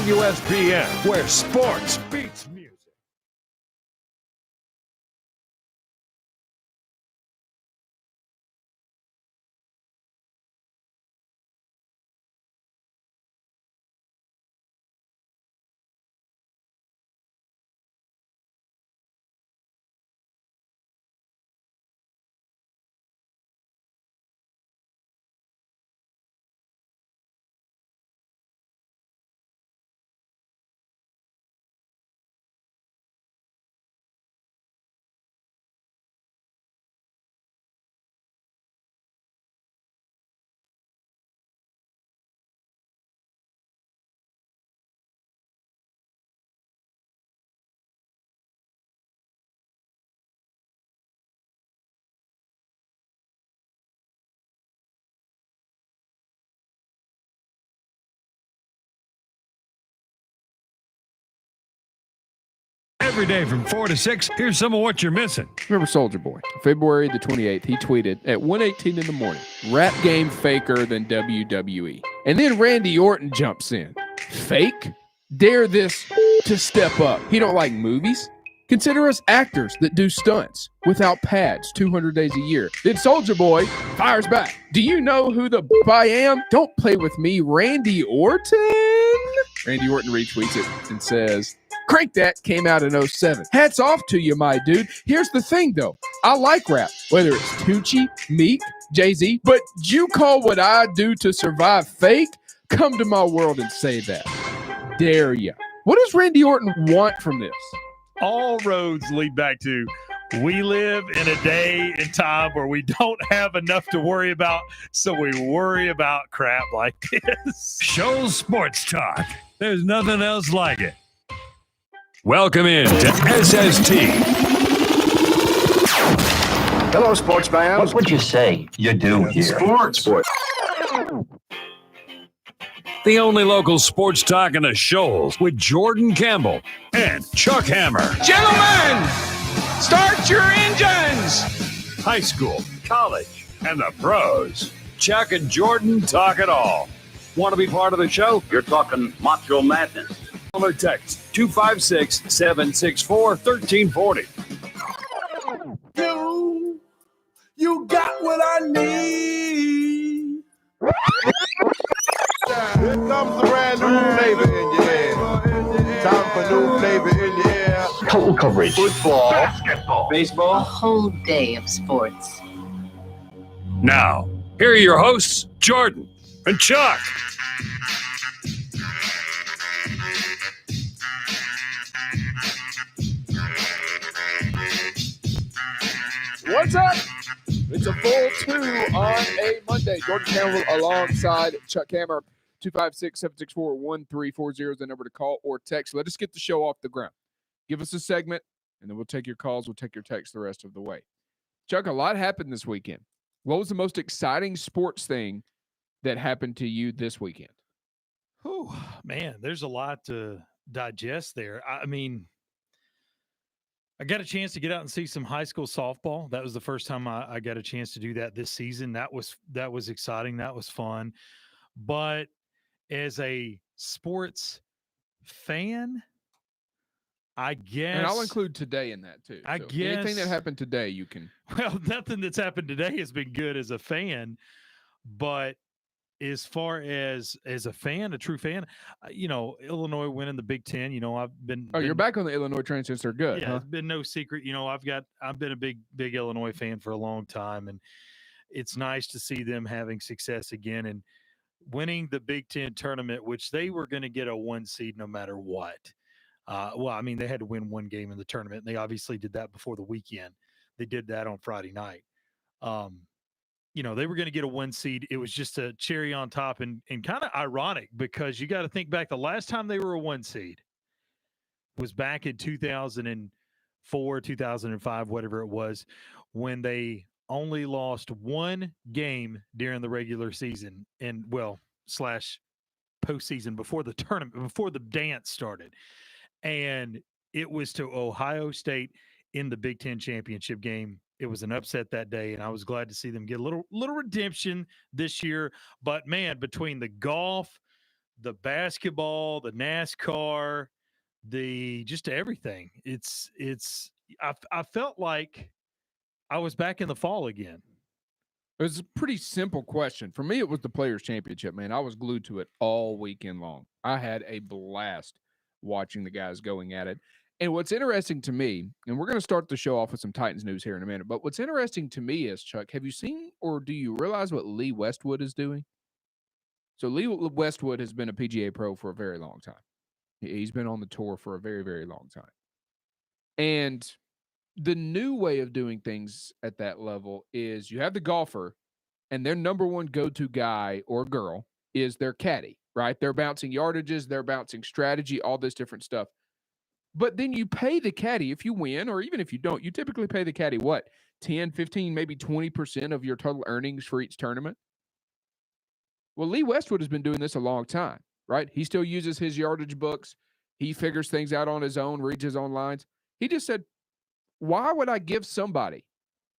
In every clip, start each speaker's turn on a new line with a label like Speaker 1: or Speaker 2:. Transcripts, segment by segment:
Speaker 1: WSBN, where sports beats music. Every day from 4 to 6, here's some of what you're missing.
Speaker 2: Remember Soldier Boy, February the 28th, he tweeted at 1:18 in the morning, rap game faker than WWE. And then Randy Orton jumps in. Fake? Dare this to step up. He don't like movies? Consider us actors that do stunts without pads 200 days a year. Then Soldier Boy fires back. Do you know who the I am? Don't play with me, Randy Orton. Randy Orton retweets it and says, Crank That came out in 07. Hats off to you, my dude. Here's the thing, though. I like rap, whether it's Tucci, Meek, Jay-Z, but you call what I do to survive fake? Come to my world and say that. Dare ya. What does Randy Orton want from this?
Speaker 3: All roads lead back to we live in a day and time where we don't have enough to worry about, so we worry about crap like this.
Speaker 1: Shows sports talk. There's nothing else like it. Welcome in to SST.
Speaker 4: Hello, sports fans.
Speaker 5: What would you say you do here?
Speaker 4: Sports.
Speaker 1: The only local sports talk in the shoals with Jordan Campbell and Chuck Hammer.
Speaker 6: Gentlemen, start your engines.
Speaker 1: High school, college, and the pros. Chuck and Jordan talk it all. Want to be part of the show?
Speaker 5: You're talking Macho Madness.
Speaker 1: Call or text 256-764-1340.
Speaker 6: You got what I need.
Speaker 4: Here comes the brand new flavor in your ear. Time for new flavor in your ear.
Speaker 5: Total coverage.
Speaker 4: Football, basketball,
Speaker 7: A
Speaker 4: baseball.
Speaker 7: whole day of sports.
Speaker 1: Now, here are your hosts, Jordan and Chuck.
Speaker 2: What's up? It's a full 2 on a Monday. Jordan Campbell alongside Chuck Hammer. 256-764-1340 is the number to call or text. Let us get the show off the ground. Give us a segment, and then we'll take your calls. We'll take your texts the rest of the way. Chuck, a lot happened this weekend. What was the most exciting sports thing that happened to you this weekend?
Speaker 3: Whew, man, there's a lot to digest there. I mean, I got a chance to get out and see some high school softball. That was the first time I got a chance to do that this season. That was exciting. That was fun. But as a sports fan, I guess.
Speaker 2: And I'll include today in that too.
Speaker 3: I
Speaker 2: So
Speaker 3: guess
Speaker 2: anything that happened today, you can.
Speaker 3: Well, nothing that's happened today has been good as a fan. But as far as a fan, a true fan, Illinois winning the Big Ten, I've been.
Speaker 2: You're back on the Illinois train since they're good.
Speaker 3: Yeah,
Speaker 2: huh?
Speaker 3: It's been no secret. I've been a big Illinois fan for a long time, and it's nice to see them having success again and winning the Big Ten tournament, which they were going to get a 1 seed no matter what. They had to win one game in the tournament, and they obviously did that before the weekend. They did that on Friday night. They were going to get a 1 seed. It was just a cherry on top and kind of ironic because you got to think back the last time they were a 1 seed was back in 2004, 2005, whatever it was, when they only lost one game during the regular season and / postseason before the tournament, before the dance started. And it was to Ohio State in the Big Ten championship game. It was an upset that day, and I was glad to see them get a little redemption this year. But, man, between the golf, the basketball, the NASCAR, just everything. I felt like I was back in the fall again.
Speaker 2: It was a pretty simple question. For me, it was the Players' Championship, man. I was glued to it all weekend long. I had a blast watching the guys going at it. And what's interesting to me, and we're going to start the show off with some Titans news here in a minute, but what's interesting to me is, Chuck, have you seen or do you realize what Lee Westwood is doing? So Lee Westwood has been a PGA pro for a very long time. He's been on the tour for a very, very long time. And the new way of doing things at that level is you have the golfer and their number one go-to guy or girl is their caddy, right? They're bouncing yardages, they're bouncing strategy, all this different stuff. But then you pay the caddy if you win, or even if you don't, you typically pay the caddy what? 10, 15, maybe 20% of your total earnings for each tournament. Well, Lee Westwood has been doing this a long time, right? He still uses his yardage books. He figures things out on his own, reads his own lines. He just said, why would I give somebody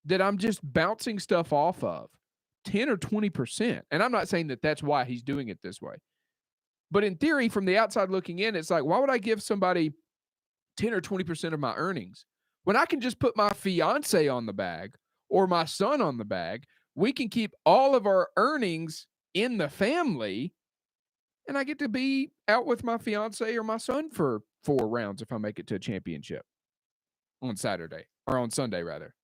Speaker 2: that I'm just bouncing stuff off of 10 or 20%? And I'm not saying that that's why he's doing it this way. But in theory, from the outside looking in, it's like, why would I give somebody 10 or 20% of my earnings when I can just put my fiance on the bag or my son on the bag? We can keep all of our earnings in the family, and I get to be out with my fiance or my son for 4 rounds if I make it to a championship on Saturday, or on Sunday, rather.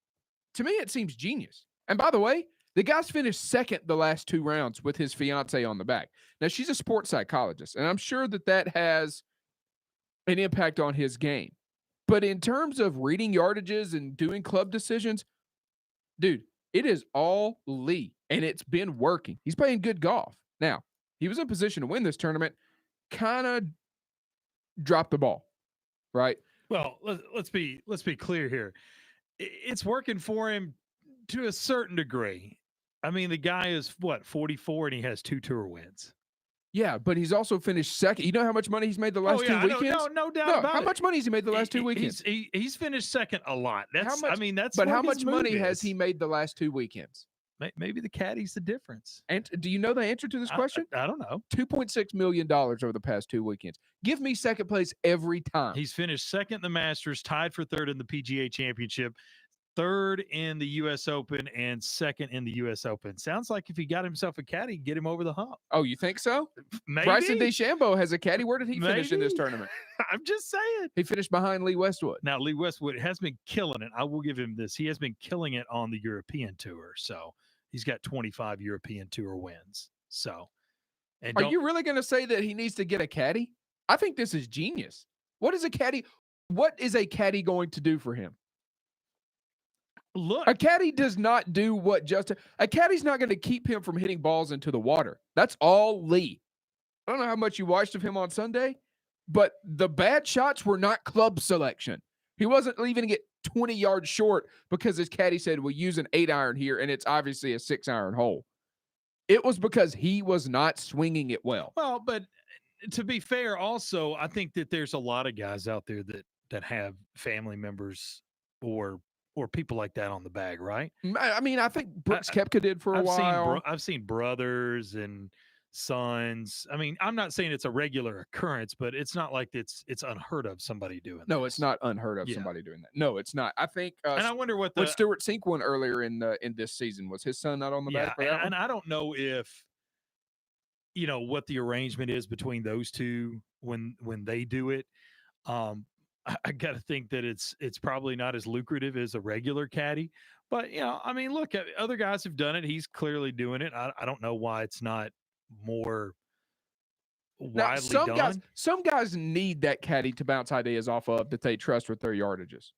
Speaker 2: To me, it seems genius. And by the way, the guy's finished second the last 2 rounds with his fiance on the back. Now, she's a sports psychologist, and I'm sure that has an impact on his game. But in terms of reading yardages and doing club decisions, dude, it is all Lee, and it's been working. He's playing good golf. Now, he was in position to win this tournament, kind of dropped the ball, right?
Speaker 3: Well, let's be clear here. It's working for him to a certain degree. I mean, the guy is 44 and he has 2 tour wins.
Speaker 2: Yeah, but he's also finished second. You know how much money he's made the last 2 weekends?
Speaker 3: No doubt about it.
Speaker 2: How much money has he made the last 2 weekends?
Speaker 3: He's finished second a lot.
Speaker 2: But how much money has he made the last 2 weekends?
Speaker 3: Maybe the caddy's the difference.
Speaker 2: And do you know the answer to this question?
Speaker 3: I don't know.
Speaker 2: $2.6 million over the past 2 weekends. Give me second place every time.
Speaker 3: He's finished second in the Masters, tied for third in the PGA Championship, third in the U.S. Open, and second in the U.S. Open. Sounds like if he got himself a caddy, get him over the hump.
Speaker 2: Oh, you think so?
Speaker 3: Maybe.
Speaker 2: Bryson DeChambeau has a caddy. Where did he finish in this tournament?
Speaker 3: I'm just saying.
Speaker 2: He finished behind Lee Westwood.
Speaker 3: Now, Lee Westwood has been killing it. I will give him this. He has been killing it on the European Tour. So he's got 25 European Tour wins. So,
Speaker 2: are you really going to say that he needs to get a caddy? I think this is genius. What is a caddy going to do for him?
Speaker 3: Look,
Speaker 2: a caddy does not do what a caddy's not going to keep him from hitting balls into the water. That's all Lee. I don't know how much you watched of him on Sunday, but the bad shots were not club selection. He wasn't leaving to get 20 yards short because his caddy said, we'll use an 8-iron here, and it's obviously a 6-iron hole. It was because he was not swinging it well.
Speaker 3: Well, but to be fair, also, I think that there's a lot of guys out there that have family members or people like that on the bag, right?
Speaker 2: I mean, I think Brooks Koepka did for a while.
Speaker 3: I've seen brothers and sons. I mean, I'm not saying it's a regular occurrence, but it's not like it's unheard of somebody doing that.
Speaker 2: No, it's not unheard of somebody doing that. No, it's not. I think
Speaker 3: and I wonder what
Speaker 2: Stuart Sink won earlier in this season. Was his son not on the back for that
Speaker 3: and I don't know if what the arrangement is between those two when they do it. I got to think that it's probably not as lucrative as a regular caddy, but I mean, look, other guys have done it. He's clearly doing it. I don't know why it's not more widely done.
Speaker 2: Some guys need that caddy to bounce ideas off of that they trust with their yardages.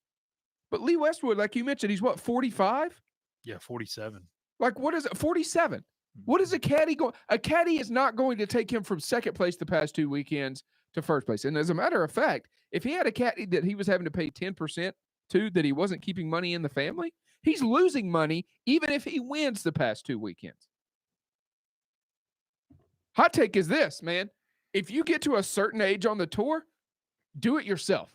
Speaker 2: But Lee Westwood, like you mentioned, he's what, 45?
Speaker 3: Yeah, 47.
Speaker 2: Like, what is it? 47. What is a caddy going? A caddy is not going to take him from second place the past 2 weekends to first place. And as a matter of fact, if he had a caddy that he was having to pay 10% to, that he wasn't keeping money in the family, he's losing money even if he wins the past 2 weekends. Hot take is this, man. If you get to a certain age on the tour, do it yourself.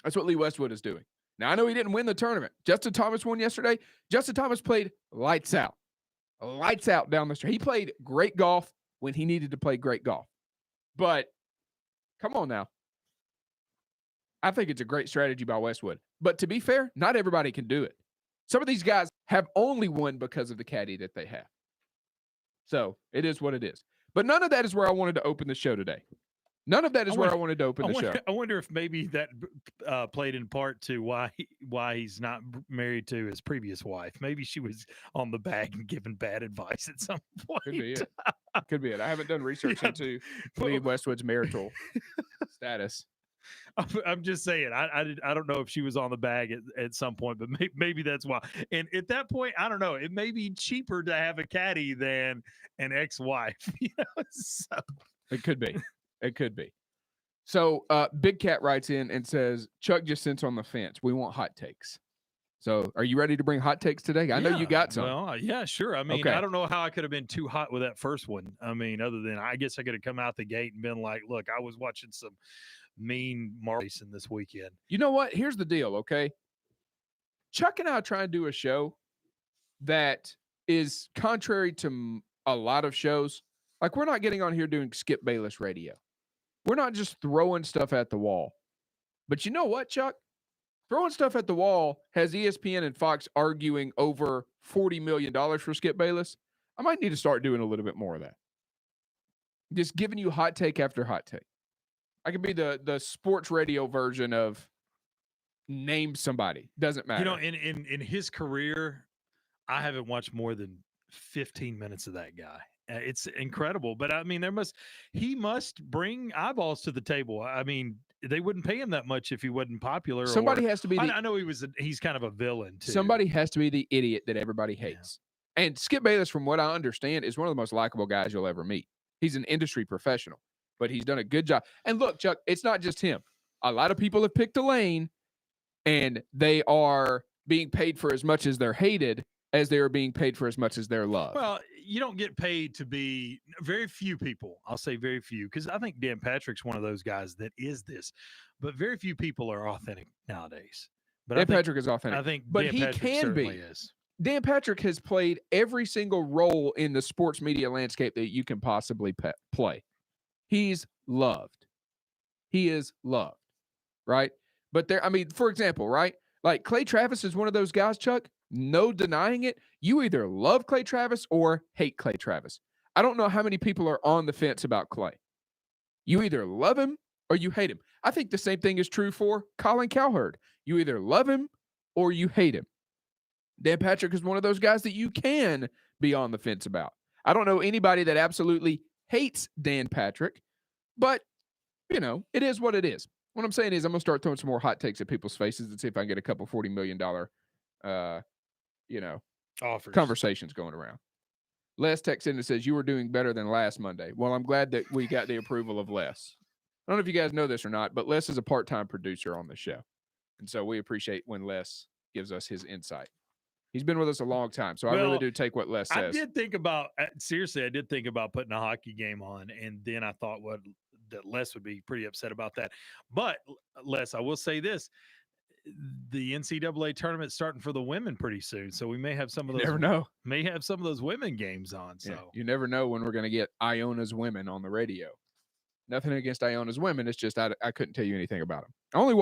Speaker 2: That's what Lee Westwood is doing. Now, I know he didn't win the tournament. Justin Thomas won yesterday. Justin Thomas played lights out. Lights out down the street. He played great golf when he needed to play great golf. But come on now. I think it's a great strategy by Westwood. But to be fair, not everybody can do it. Some of these guys have only won because of the caddy that they have. So it is what it is. But none of that is where I wanted to open the show today. None of that is where I wanted to open the show.
Speaker 3: I wonder if maybe that played in part to why he's not married to his previous wife. Maybe she was on the bag and giving bad advice at some point.
Speaker 2: Could be it. Could be it. I haven't done research into Lee Westwood's marital status.
Speaker 3: I'm just saying. I don't know if she was on the bag at some point, but maybe that's why. And at that point, I don't know. It may be cheaper to have a caddy than an ex-wife. So.
Speaker 2: It could be. It could be. So Big Cat writes in and says, Chuck just sits on the fence. We want hot takes. So are you ready to bring hot takes today? I know you got some.
Speaker 3: Well, yeah, sure. I mean,
Speaker 2: okay.
Speaker 3: I don't know how I could have been too hot with that first one. I mean, other than I guess I could have come out the gate and been like, look, I was watching some mean racing this weekend.
Speaker 2: You know what? Here's the deal, okay? Chuck and I try and do a show that is contrary to a lot of shows. Like, we're not getting on here doing Skip Bayless radio. We're not just throwing stuff at the wall. But you know what, Chuck? Throwing stuff at the wall has ESPN and Fox arguing over $40 million for Skip Bayless. I might need to start doing a little bit more of that. Just giving you hot take after hot take. I could be the sports radio version of name somebody. Doesn't matter.
Speaker 3: You know, in his career, I haven't watched more than 15 minutes of that guy. It's incredible. But I mean, he must bring eyeballs to the table. I mean, they wouldn't pay him that much if he wasn't popular.
Speaker 2: Somebody has to be.
Speaker 3: I know he's kind of a villain too.
Speaker 2: Somebody has to be the idiot that everybody hates. Yeah. And Skip Bayless, from what I understand, is one of the most likable guys you'll ever meet. He's an industry professional, but he's done a good job. And look, Chuck, it's not just him. A lot of people have picked a lane, and they are being paid for as much as they're hated as they are being paid for as much as they're loved.
Speaker 3: Well, you don't get paid to be very few people. I'll say very few, because I think Dan Patrick's one of those guys that is this, but very few people are authentic nowadays. But
Speaker 2: Dan Patrick is authentic.
Speaker 3: I think,
Speaker 2: but
Speaker 3: Dan
Speaker 2: he
Speaker 3: Patrick
Speaker 2: can be.
Speaker 3: Is.
Speaker 2: Dan Patrick has played every single role in the sports media landscape that you can possibly play. He's loved. He is loved, right? But there, I mean, for example, right? Like Clay Travis is one of those guys, Chuck. No denying it. You either love Clay Travis or hate Clay Travis. I don't know how many people are on the fence about Clay. You either love him or you hate him. I think the same thing is true for Colin Cowherd. You either love him or you hate him. Dan Patrick is one of those guys that you can be on the fence about. I don't know anybody that absolutely hates Dan Patrick, but, you know, it is what it is. What I'm saying is I'm going to start throwing some more hot takes at people's faces and see if I can get a couple $40 million offers, conversations going around. Les texts in and says, you were doing better than last Monday. Well, I'm glad that we got the approval of Les. I don't know if you guys know this or not, but Les is a part-time producer on the show. And so we appreciate when Les gives us his insight. He's been with us a long time, so I really do take what Les says.
Speaker 3: I did think about putting a hockey game on, and then I thought that Les would be pretty upset about that. But, Les, I will say this. The NCAA tournament starting for the women pretty soon, so we may have some of those.
Speaker 2: You never know.
Speaker 3: May have some of those women games on. So
Speaker 2: you never know when we're going to get Iona's women on the radio. Nothing against Iona's women. It's just I couldn't tell you anything about them. I only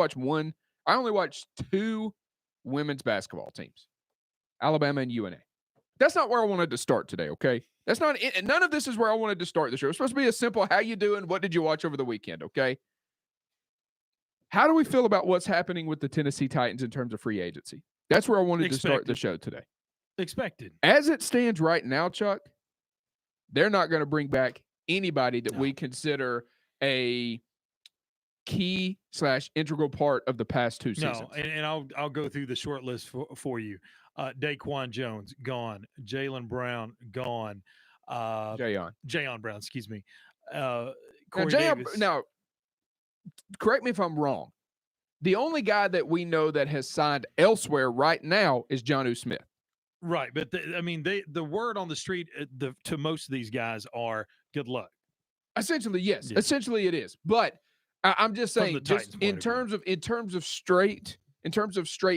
Speaker 2: watched 2 women's basketball teams, Alabama and UNA. That's not where I wanted to start today. Okay, that's not. None of this is where I wanted to start the show. It's supposed to be a simple. How you doing? What did you watch over the weekend? Okay. How do we feel about what's happening with the Tennessee Titans in terms of free agency? That's where I wanted to start the show today.
Speaker 3: Expected.
Speaker 2: As it stands right now, Chuck, they're not going to bring back anybody that we consider a key/integral part of the past 2 seasons.
Speaker 3: No, and I'll go through the short list for you. Daquan Jones, gone. Jaylen Brown, gone. Jayon Brown, excuse me. Corey Davis.
Speaker 2: Now, correct me if I'm wrong. The only guy that we know that has signed elsewhere right now is Jonnu Smith.
Speaker 3: Right, but the word on the street to most of these guys are good luck.
Speaker 2: Essentially, yes. Yeah. Essentially, it is. But I'm just saying, just in terms of straight,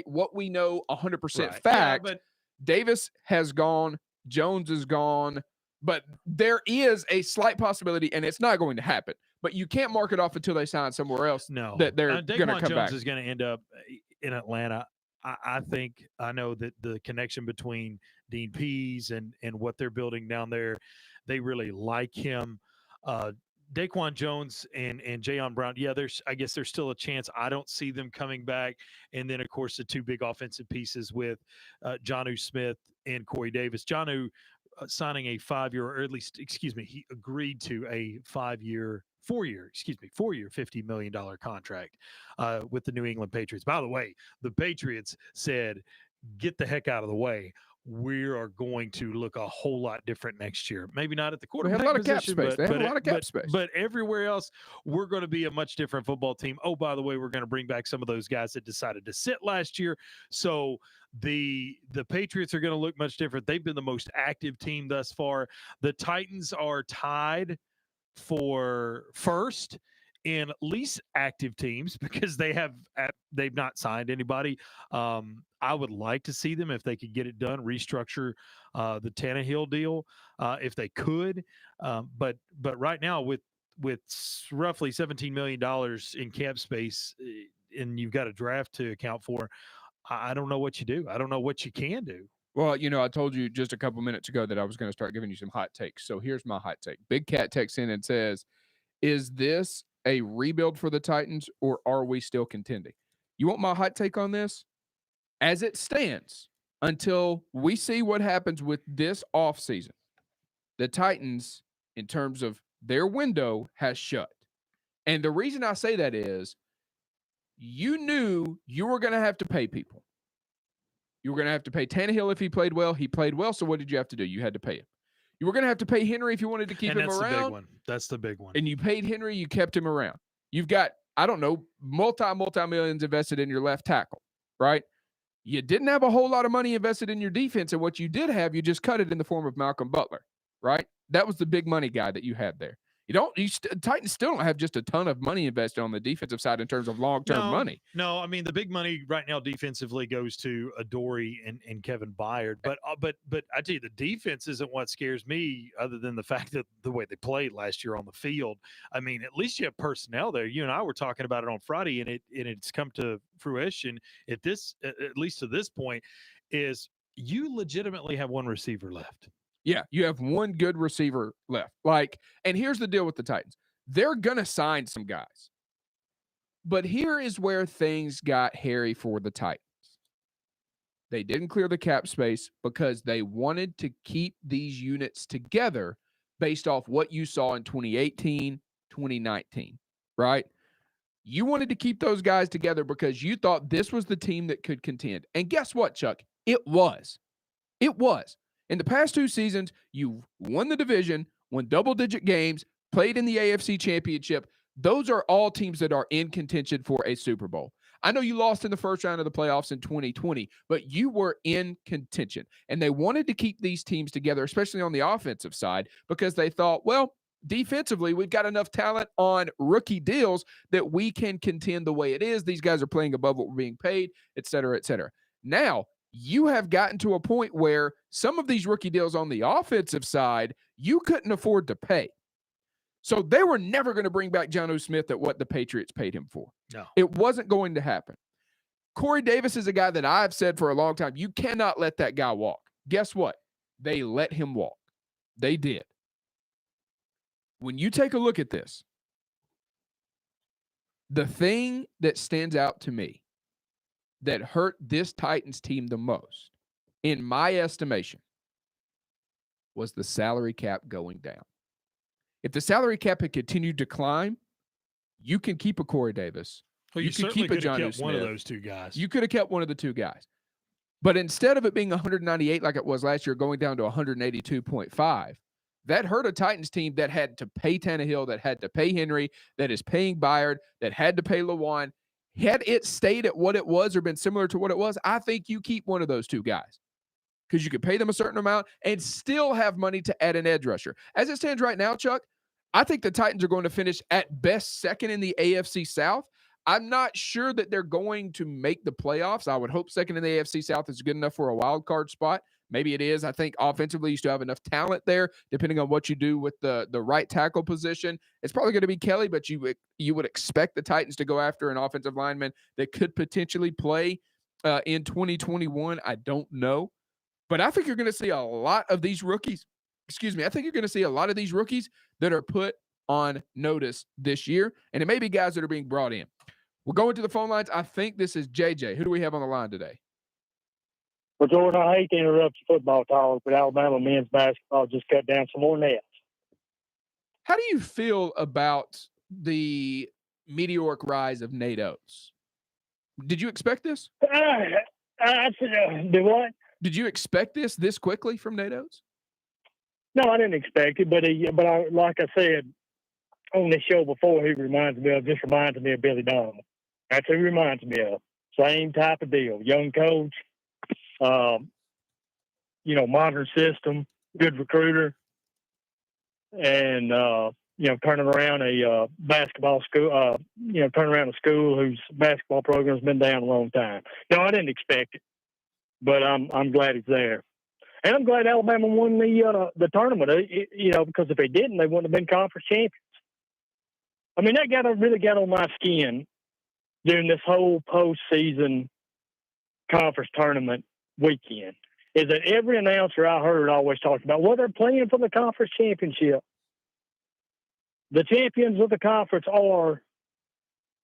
Speaker 2: what we know 100% fact. Yeah, but Davis has gone, Jones is gone, but there is a slight possibility, and it's not going to happen. but you can't mark it off until they sign somewhere else.
Speaker 3: No,
Speaker 2: that they're going to
Speaker 3: Daquan
Speaker 2: come
Speaker 3: Jones
Speaker 2: back.
Speaker 3: is going to end up in Atlanta. I think I know that the connection between Dean Pease and what they're building down there, they really like him. Daquan Jones and Jayon Brown, yeah, I guess there's still a chance. I don't see them coming back. And then, of course, the two big offensive pieces with Jonnu Smith and Corey Davis. Jonnu signing a 5-year, or at least, he agreed to a 4-year, $50 million contract with the New England Patriots. By the way, the Patriots said, get the heck out of the way. We are going to look a whole lot different next year. Maybe not at the quarterback
Speaker 2: They have a lot of cap
Speaker 3: position,
Speaker 2: space. They have a lot of cap space.
Speaker 3: But everywhere else, we're going to be a much different football team. Oh, by the way, we're going to bring back some of those guys that decided to sit last year. So the Patriots are going to look much different. They've been the most active team thus far. The Titans are tied for first in least active teams because they've not signed anybody. I would like to see them, if they could get it done, restructure the Tannehill deal if they could. But right now with roughly $17 million in cap space, and you've got a draft to account for, I don't know what you do. I don't know what you can do.
Speaker 2: Well, I told you just a couple minutes ago that I was going to start giving you some hot takes. So here's my hot take. Big Cat texts in and says, is this a rebuild for the Titans, or are we still contending? You want my hot take on this? As it stands, until we see what happens with this offseason, the Titans, in terms of their window, has shut. And the reason I say that is you knew you were going to have to pay people. You were going to have to pay Tannehill if he played well. He played well, so what did you have to do? You had to pay him. You were going to have to pay Henry if you wanted to keep him around.
Speaker 3: That's the big one. That's the big one.
Speaker 2: And you paid Henry, you kept him around. You've got, I don't know, multi-millions invested in your left tackle, right? You didn't have a whole lot of money invested in your defense, and what you did have, you just cut it in the form of Malcolm Butler, right? That was the big money guy that you had there. Titans still don't have just a ton of money invested on the defensive side in terms of long-term money.
Speaker 3: No, I mean, the big money right now defensively goes to Adoree and Kevin Byard. But I tell you, the defense isn't what scares me, other than the fact that the way they played last year on the field. I mean, at least you have personnel there. You and I were talking about it on Friday, and it's come to fruition at least to this point, is you legitimately have one receiver left.
Speaker 2: Yeah, you have one good receiver left. And here's the deal with the Titans. They're going to sign some guys. But here is where things got hairy for the Titans. They didn't clear the cap space because they wanted to keep these units together based off what you saw in 2018, 2019, right? You wanted to keep those guys together because you thought this was the team that could contend. And guess what, Chuck? It was. It was. In the past 2 seasons, you won the division, won double-digit games, played in the AFC Championship. Those are all teams that are in contention for a Super Bowl. I know you lost in the first round of the playoffs in 2020, but you were in contention. And they wanted to keep these teams together, especially on the offensive side, because they thought, well, defensively, we've got enough talent on rookie deals that we can contend the way it is. These guys are playing above what we're being paid, et cetera, et cetera. Now, you have gotten to a point where some of these rookie deals on the offensive side, you couldn't afford to pay. So they were never going to bring back Jonnu Smith at what the Patriots paid him for.
Speaker 3: No.
Speaker 2: It wasn't going to happen. Corey Davis is a guy that I've said for a long time, you cannot let that guy walk. Guess what? They let him walk. They did. When you take a look at this, the thing that stands out to me that hurt this Titans team the most, in my estimation, was the salary cap going down. If the salary cap had continued to climb, you can keep a Corey Davis.
Speaker 3: Well,
Speaker 2: you could keep a Jonnu Smith.
Speaker 3: One of those two guys.
Speaker 2: You could have kept one of the two guys. But instead of it being 198 like it was last year, going down to 182.5, that hurt a Titans team that had to pay Tannehill, that had to pay Henry, that is paying Byard, that had to pay Lewan. Had it stayed at what it was or been similar to what it was, I think you keep one of those two guys because you could pay them a certain amount and still have money to add an edge rusher. As it stands right now, Chuck, I think the Titans are going to finish at best second in the AFC South. I'm not sure that they're going to make the playoffs. I would hope second in the AFC South is good enough for a wild card spot. Maybe it is. I think offensively you still have enough talent there, depending on what you do with the right tackle position. It's probably going to be Kelly, but you would expect the Titans to go after an offensive lineman that could potentially play in 2021. I don't know. But I think you're going to see a lot of these rookies. Excuse me. I think you're going to see a lot of these rookies that are put on notice this year. And it may be guys that are being brought in. We're going to the phone lines. I think this is JJ. Who do we have on the line today?
Speaker 8: Well, Jordan, I hate to interrupt your football talk, but Alabama men's basketball just cut down some more nets.
Speaker 2: How do you feel about the meteoric rise of Nate Oates? Did you expect this?
Speaker 8: Do what?
Speaker 2: Did you expect this quickly from Nate Oates?
Speaker 8: No, I didn't expect it, but like I said on the show before, he reminds me of Billy Donovan. That's who he reminds me of. Same type of deal. Young coach, modern system, good recruiter, and turning around a basketball school. Turning around a school whose basketball program's been down a long time. No, I didn't expect it, but I'm glad it's there. And I'm glad Alabama won the tournament, because if they didn't, they wouldn't have been conference champions. I mean, that really got on my skin during this whole postseason conference tournament weekend, is that every announcer I heard always talked about, well, they're playing for the conference championship. The champions of the conference are,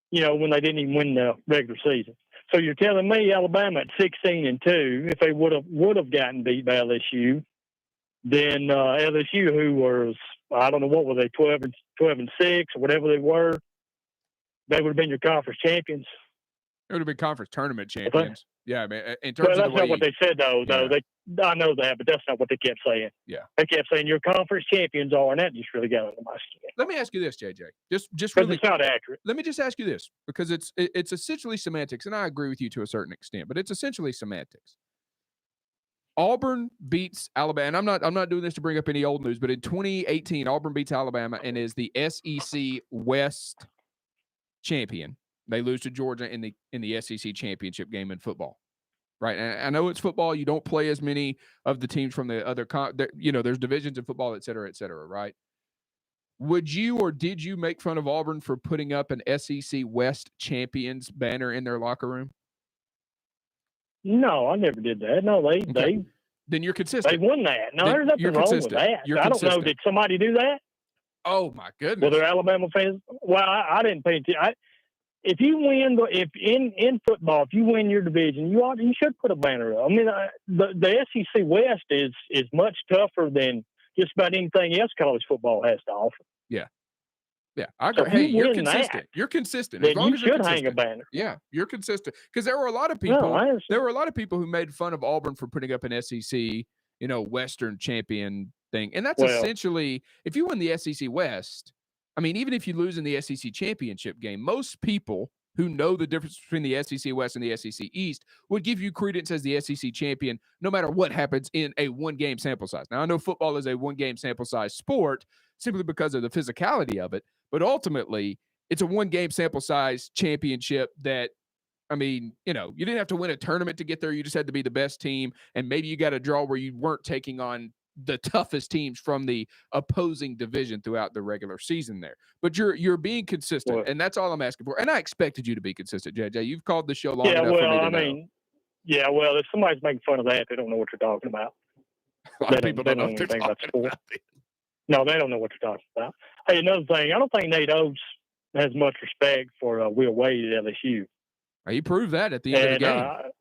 Speaker 8: when they didn't even win the regular season. So you're telling me Alabama at 16-2, if they would have gotten beat by LSU, then LSU, who was, I don't know, what were they, 12-6 or whatever they were, they would have been your conference champions.
Speaker 2: It would have been conference tournament champions. Yeah, I mean, in terms
Speaker 8: that's
Speaker 2: of the way,
Speaker 8: not what they said, though. I know that, but that's not what they kept saying.
Speaker 2: Yeah,
Speaker 8: they kept saying your conference champions are, and that just really got under my skin.
Speaker 2: Let me ask you this, JJ. Just
Speaker 8: really, it's not accurate.
Speaker 2: Let me just ask you this, because it's essentially semantics, and I agree with you to a certain extent, but it's essentially semantics. Auburn beats Alabama, and I'm not doing this to bring up any old news, but in 2018, Auburn beats Alabama and is the SEC West champion. They lose to Georgia in the SEC championship game in football, right? And I know it's football. You don't play as many of the teams from the other, there's divisions in football, et cetera, right? Would you or did you make fun of Auburn for putting up an SEC West champions banner in their locker room?
Speaker 8: No, I never did that. No, they
Speaker 2: then you're consistent.
Speaker 8: They won that. No, there's nothing wrong with that. I don't know. Did somebody do that?
Speaker 2: Oh my goodness.
Speaker 8: Well, they're Alabama fans. Well, I didn't pay attention. If you win, in football, if you win your division, you should put a banner up. I mean, the SEC West is much tougher than just about anything else college football has to offer.
Speaker 2: Yeah, I agree.
Speaker 8: So
Speaker 2: hey, you're consistent. You're consistent.
Speaker 8: Then you should hang a banner.
Speaker 2: Yeah, you're consistent. Because there were a lot of people. There were a lot of people who made fun of Auburn for putting up an SEC, Western champion thing, and that's essentially, if you win the SEC West, I mean, even if you lose in the SEC championship game, most people who know the difference between the SEC West and the SEC East would give you credence as the SEC champion, no matter what happens in a one-game sample size. Now, I know football is a one-game sample size sport simply because of the physicality of it, but ultimately, it's a one-game sample size championship that, I mean, you didn't have to win a tournament to get there. You just had to be the best team, and maybe you got a draw where you weren't taking on the toughest teams from the opposing division throughout the regular season there. But you're being consistent, and that's all I'm asking for. And I expected you to be consistent, JJ. You've called the show long enough for me to know.
Speaker 8: Yeah, well, if somebody's making fun of that, they don't know what you're talking about.
Speaker 2: A lot of people don't know what they're talking about.
Speaker 8: No, they don't know what you're talking about. Hey, another thing, I don't think Nate Oates has much respect for Will Wade at LSU.
Speaker 2: He proved that at the end of the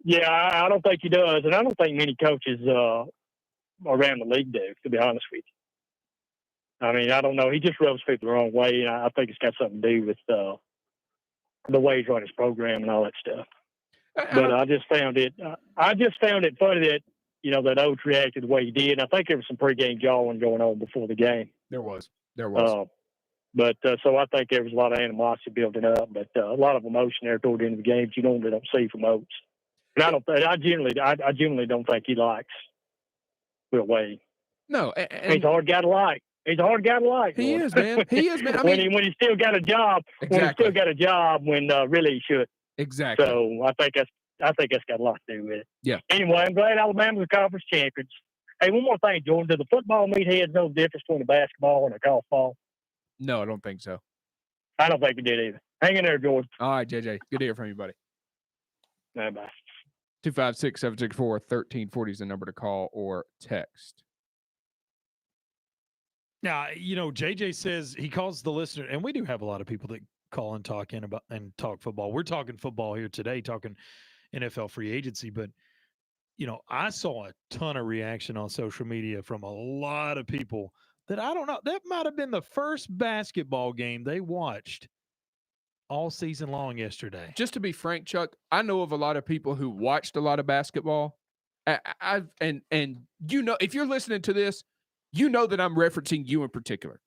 Speaker 2: game.
Speaker 8: I don't think he does, and I don't think many coaches around the league do, to be honest with you. I mean, I don't know. He just rubs people the wrong way, and I think it's got something to do with the way he's run his program and all that stuff. But I just found it funny that that Oates reacted the way he did. And I think there was some pregame jawing going on before the game.
Speaker 2: There was.
Speaker 8: So I think there was a lot of animosity building up, but a lot of emotion there toward the end of the games you normally don't see from Oates. And I genuinely don't think he likes Will Wade.
Speaker 2: No,
Speaker 8: he's a hard guy to like. He's a hard guy to like.
Speaker 2: He is, man. He is, man. I mean,
Speaker 8: when he still got a job.
Speaker 2: Exactly.
Speaker 8: When really he should.
Speaker 2: Exactly.
Speaker 8: So I think I think that's got a lot to do with it.
Speaker 2: Yeah.
Speaker 8: Anyway, I'm glad Alabama's the conference champions. Hey, one more thing, Jordan. Do the football meatheads know the difference between a basketball and a golf ball?
Speaker 2: No, I don't think so.
Speaker 8: I don't think we did either. Hang in there, Jordan.
Speaker 2: All right, JJ. Good to hear from you, buddy.
Speaker 8: Bye-bye.
Speaker 2: 256-764-1340 is the number to call or text.
Speaker 3: Now, JJ says he calls the listener, and we do have a lot of people that call and talk talk football. We're talking football here today, talking NFL free agency, but I saw a ton of reaction on social media from a lot of people that I don't know. That might have been the first basketball game they watched all season long yesterday.
Speaker 2: Just to be frank, Chuck, I know of a lot of people who watched a lot of basketball. And if you're listening to this, you know that I'm referencing you in particular.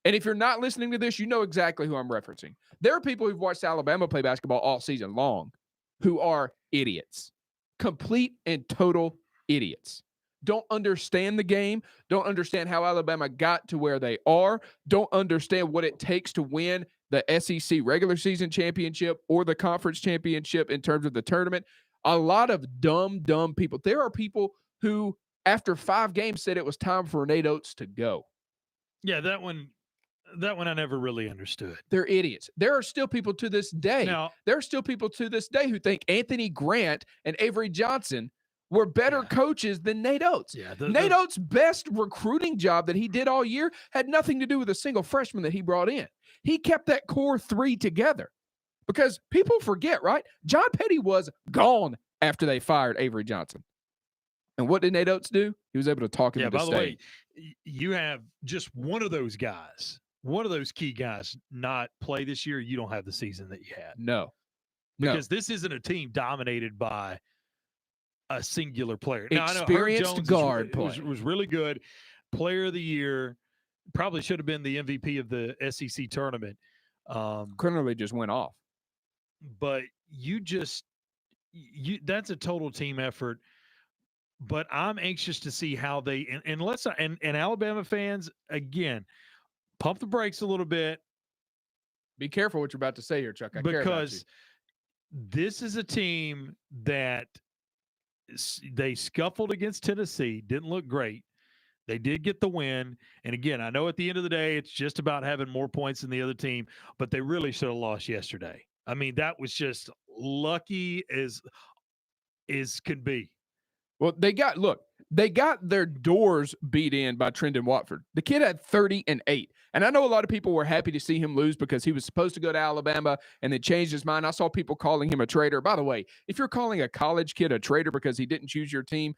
Speaker 2: And if you're not listening to this, you know exactly who I'm referencing. There are people who've watched Alabama play basketball all season long who are idiots, complete and total idiots. Don't understand the game, don't understand how Alabama got to where they are, don't understand what it takes to win the SEC regular season championship or the conference championship in terms of the tournament. A lot of dumb people. There are people who, after 5 games, said it was time for Nate Oates to go.
Speaker 3: Yeah, that one I never really understood.
Speaker 2: They're idiots. There are still people to this day. Who think Anthony Grant and Avery Johnson were better coaches than Nate Oates.
Speaker 3: Yeah,
Speaker 2: Nate Oates' best recruiting job that he did all year had nothing to do with a single freshman that he brought in. He kept that core 3 together because people forget, right? John Petty was gone after they fired Avery Johnson. And what did Nate Oates do? He was able to talk him into staying.
Speaker 3: By the way, you have just one of those guys, one of those key guys not play this year, you don't have the season that you had.
Speaker 2: No.
Speaker 3: Because this isn't a team dominated by a singular player.
Speaker 2: Now, experienced guard play.
Speaker 3: Was really good. Player of the year. Probably should have been the MVP of the SEC tournament.
Speaker 2: Criminally just went off.
Speaker 3: But that's a total team effort. But I'm anxious to see how they and Alabama fans, again, pump the brakes a little bit.
Speaker 2: Be careful what you're about to say here, Chuck.
Speaker 3: Because this is a team that they scuffled against Tennessee, didn't look great. They did get the win. And again, I know at the end of the day, it's just about having more points than the other team, but they really should have lost yesterday. I mean, that was just lucky as can be.
Speaker 2: Well, they got their doors beat in by Trendon Watford. The kid had 30-8. And I know a lot of people were happy to see him lose because he was supposed to go to Alabama and then changed his mind. I saw people calling him a traitor. By the way, if you're calling a college kid a traitor because he didn't choose your team,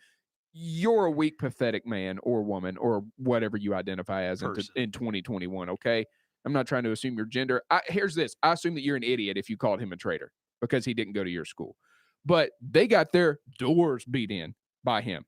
Speaker 2: you're a weak, pathetic man or woman or whatever you identify as in 2021, okay? I'm not trying to assume your gender. Here's this. I assume that you're an idiot if you called him a traitor because he didn't go to your school. But they got their doors beat in by him.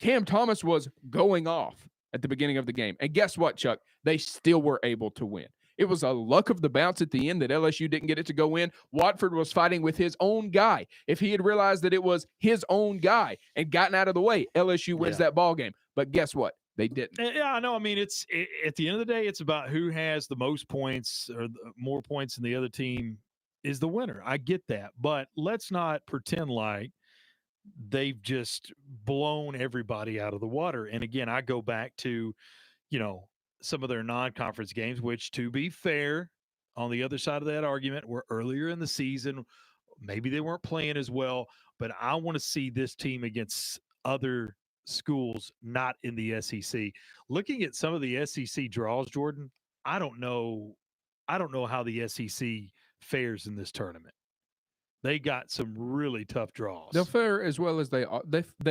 Speaker 2: Cam Thomas was going off at the beginning of the game. And guess what, Chuck? They still were able to win. It was a luck of the bounce at the end that LSU didn't get it to go in. Watford was fighting with his own guy. If he had realized that it was his own guy and gotten out of the way, LSU wins that ball game. But guess what? They didn't.
Speaker 3: Yeah, I know. I mean, it's at the end of the day, it's about who has the most points or more points than the other team is the winner. I get that. But let's not pretend like they've just blown everybody out of the water. And again, I go back to, some of their non-conference games, which, to be fair, on the other side of that argument, were earlier in the season. Maybe they weren't playing as well, but I want to see this team against other schools not in the SEC. Looking at some of the SEC draws, Jordan, I don't know how the SEC fares in this tournament. They got some really tough draws.
Speaker 2: They'll fare as well as they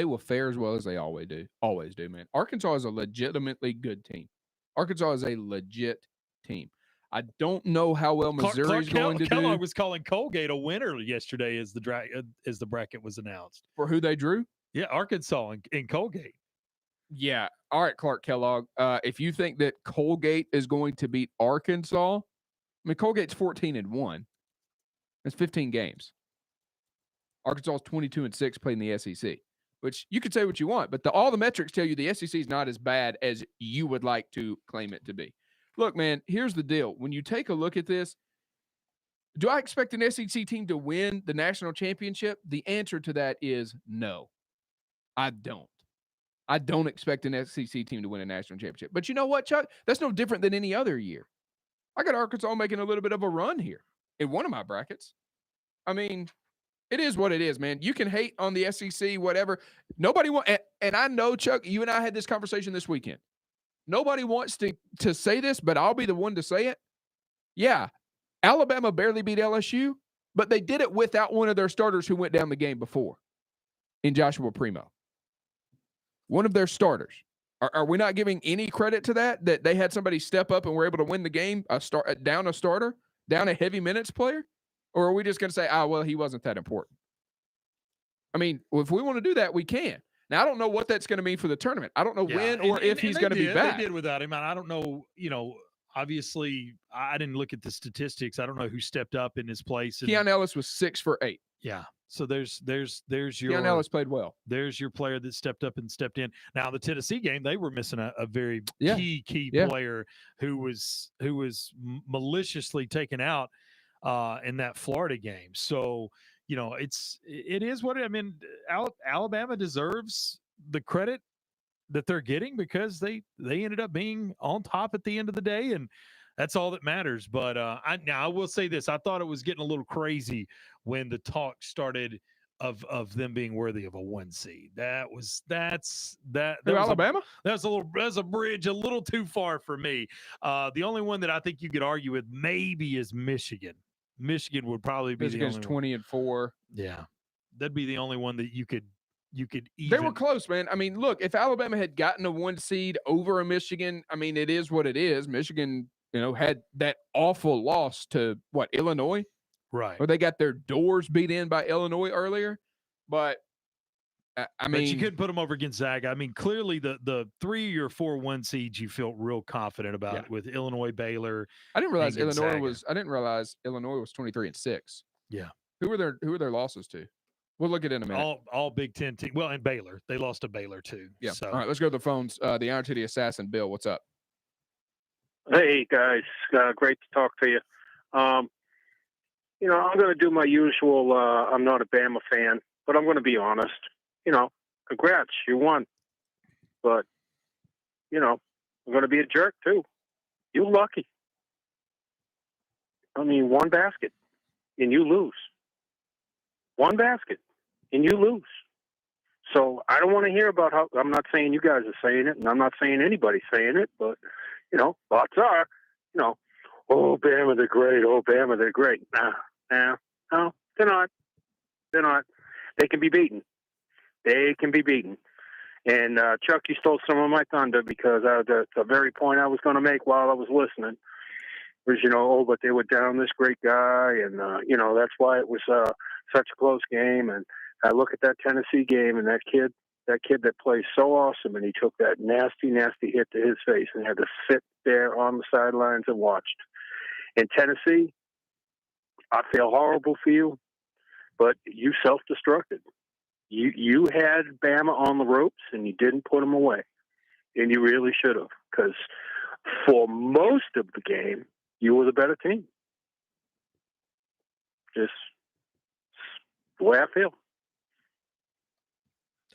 Speaker 2: will fare as well as they always do, man. Arkansas is a legitimately good team. Arkansas is a legit team. I don't know how well Missouri's going to do.
Speaker 3: Kellogg was calling Colgate a winner yesterday as the bracket was announced.
Speaker 2: For who they drew?
Speaker 3: Yeah, Arkansas and Colgate.
Speaker 2: Yeah. All right, Clark Kellogg. If you think that Colgate is going to beat Arkansas, I mean, Colgate's 14-1. That's 15 games. Arkansas is 22-6 playing the SEC, which you could say what you want, but all the metrics tell you the SEC is not as bad as you would like to claim it to be. Look, man, here's the deal. When you take a look at this, Do I expect an SEC team to win the national championship? The answer to that is no. I don't. I don't expect an SEC team to win a national championship. But you know what, Chuck? That's no different than any other year. I got Arkansas making a little bit of a run here in one of my brackets. I mean, it is what it is, man. You can hate on the SEC, whatever. Nobody wants, and I know, Chuck, you and I had this conversation this weekend. Nobody wants to say this, but I'll be the one to say it. Yeah, Alabama barely beat LSU, but they did it without one of their starters who went down the game before in Joshua Primo. One of their starters. Are we not giving any credit to that they had somebody step up and were able to win the game, down a starter, down a heavy minutes player? Or are we just going to say, well, he wasn't that important? I mean, if we want to do that, we can. Now, I don't know what that's going to mean for the tournament. I don't know when or if he's going to be back.
Speaker 3: They did without him. I don't know, obviously, I didn't look at the statistics. I don't know who stepped up in his place.
Speaker 2: Keon Ellis was 6 for 8.
Speaker 3: Yeah. So there's your
Speaker 2: Keon Ellis played well.
Speaker 3: There's your player that stepped up and stepped in. Now the Tennessee game, they were missing a very key player who was maliciously taken out in that Florida game. So it is what I mean. Alabama deserves the credit that they're getting because they ended up being on top at the end of the day, and that's all that matters. But I will say this: I thought it was getting a little crazy when the talk started of them being worthy of a 1 seed. That's
Speaker 2: Alabama.
Speaker 3: That's a bridge a little too far for me. The only one that I think you could argue with maybe is Michigan. Michigan would probably be
Speaker 2: Michigan's
Speaker 3: the only
Speaker 2: 20-4.
Speaker 3: Yeah, that'd be the only one that you could even.
Speaker 2: They were close, man. I mean, look, if Alabama had gotten a 1 seed over a Michigan, I mean, it is what it is. Michigan, had that awful loss to Illinois,
Speaker 3: right?
Speaker 2: Or they got their doors beat in by Illinois earlier. But I mean,
Speaker 3: but you couldn't put them over Gonzaga. I mean, clearly the 3 or 4 1 seeds you felt real confident about with Illinois, Baylor.
Speaker 2: I didn't realize Illinois was 23-6.
Speaker 3: Yeah.
Speaker 2: Who were their losses to? We'll look at it in a minute.
Speaker 3: All Big Ten teams. Well, and Baylor. They lost to Baylor too.
Speaker 2: Yeah.
Speaker 3: So.
Speaker 2: All right, let's go to the phones. The Iron City Assassin, Bill, what's up?
Speaker 9: Hey guys, great to talk to you. I'm going to do my usual. I'm not a Bama fan, but I'm going to be honest. Congrats, you won. But I'm going to be a jerk too. You lucky. I mean, 1 basket and you lose. 1 basket and you lose. So I don't want to hear about how. I'm not saying you guys are saying it, and I'm not saying anybody's saying it, but. Thoughts are, oh, Bama, they're great. Oh, Bama, they're great. No, they're not. They're not. They can be beaten. They can be beaten. And Chuck, you stole some of my thunder because the very point I was going to make while I was listening was, but they were down this great guy, and that's why it was such a close game. And I look at that Tennessee game, and that kid that plays so awesome, and he took that nasty, nasty hit to his face and had to sit there on the sidelines and watched. In Tennessee, I feel horrible for you, but you self-destructed. You had Bama on the ropes, and you didn't put them away, and you really should have, because for most of the game, you were the better team. Just the way I feel.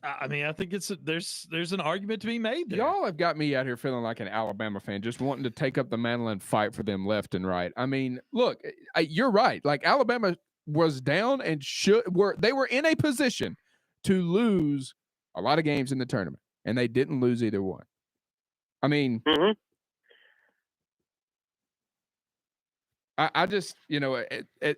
Speaker 3: I mean, I think there's an argument to be made there.
Speaker 2: Y'all have got me out here feeling like an Alabama fan, just wanting to take up the mantle and fight for them left and right. I mean, look, you're right. Like, Alabama was down and they were in a position to lose a lot of games in the tournament, and they didn't lose either one. I mean, I just,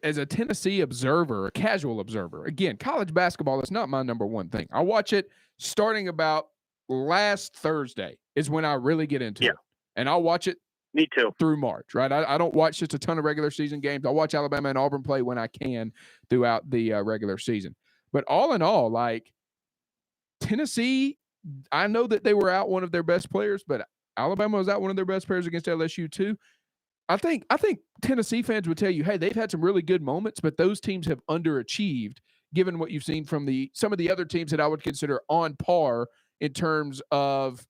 Speaker 2: as a Tennessee observer, a casual observer, again, college basketball is not my number one thing. I watch it starting about last Thursday is when I really get into it. And I'll watch it
Speaker 9: Me too.
Speaker 2: through March, right? I don't watch just a ton of regular season games. I watch Alabama and Auburn play when I can throughout the regular season. But all in all, like, Tennessee, I know that they were out one of their best players, but Alabama was out one of their best players against LSU too. I think Tennessee fans would tell you, hey, they've had some really good moments, but those teams have underachieved given what you've seen from some of the other teams that I would consider on par in terms of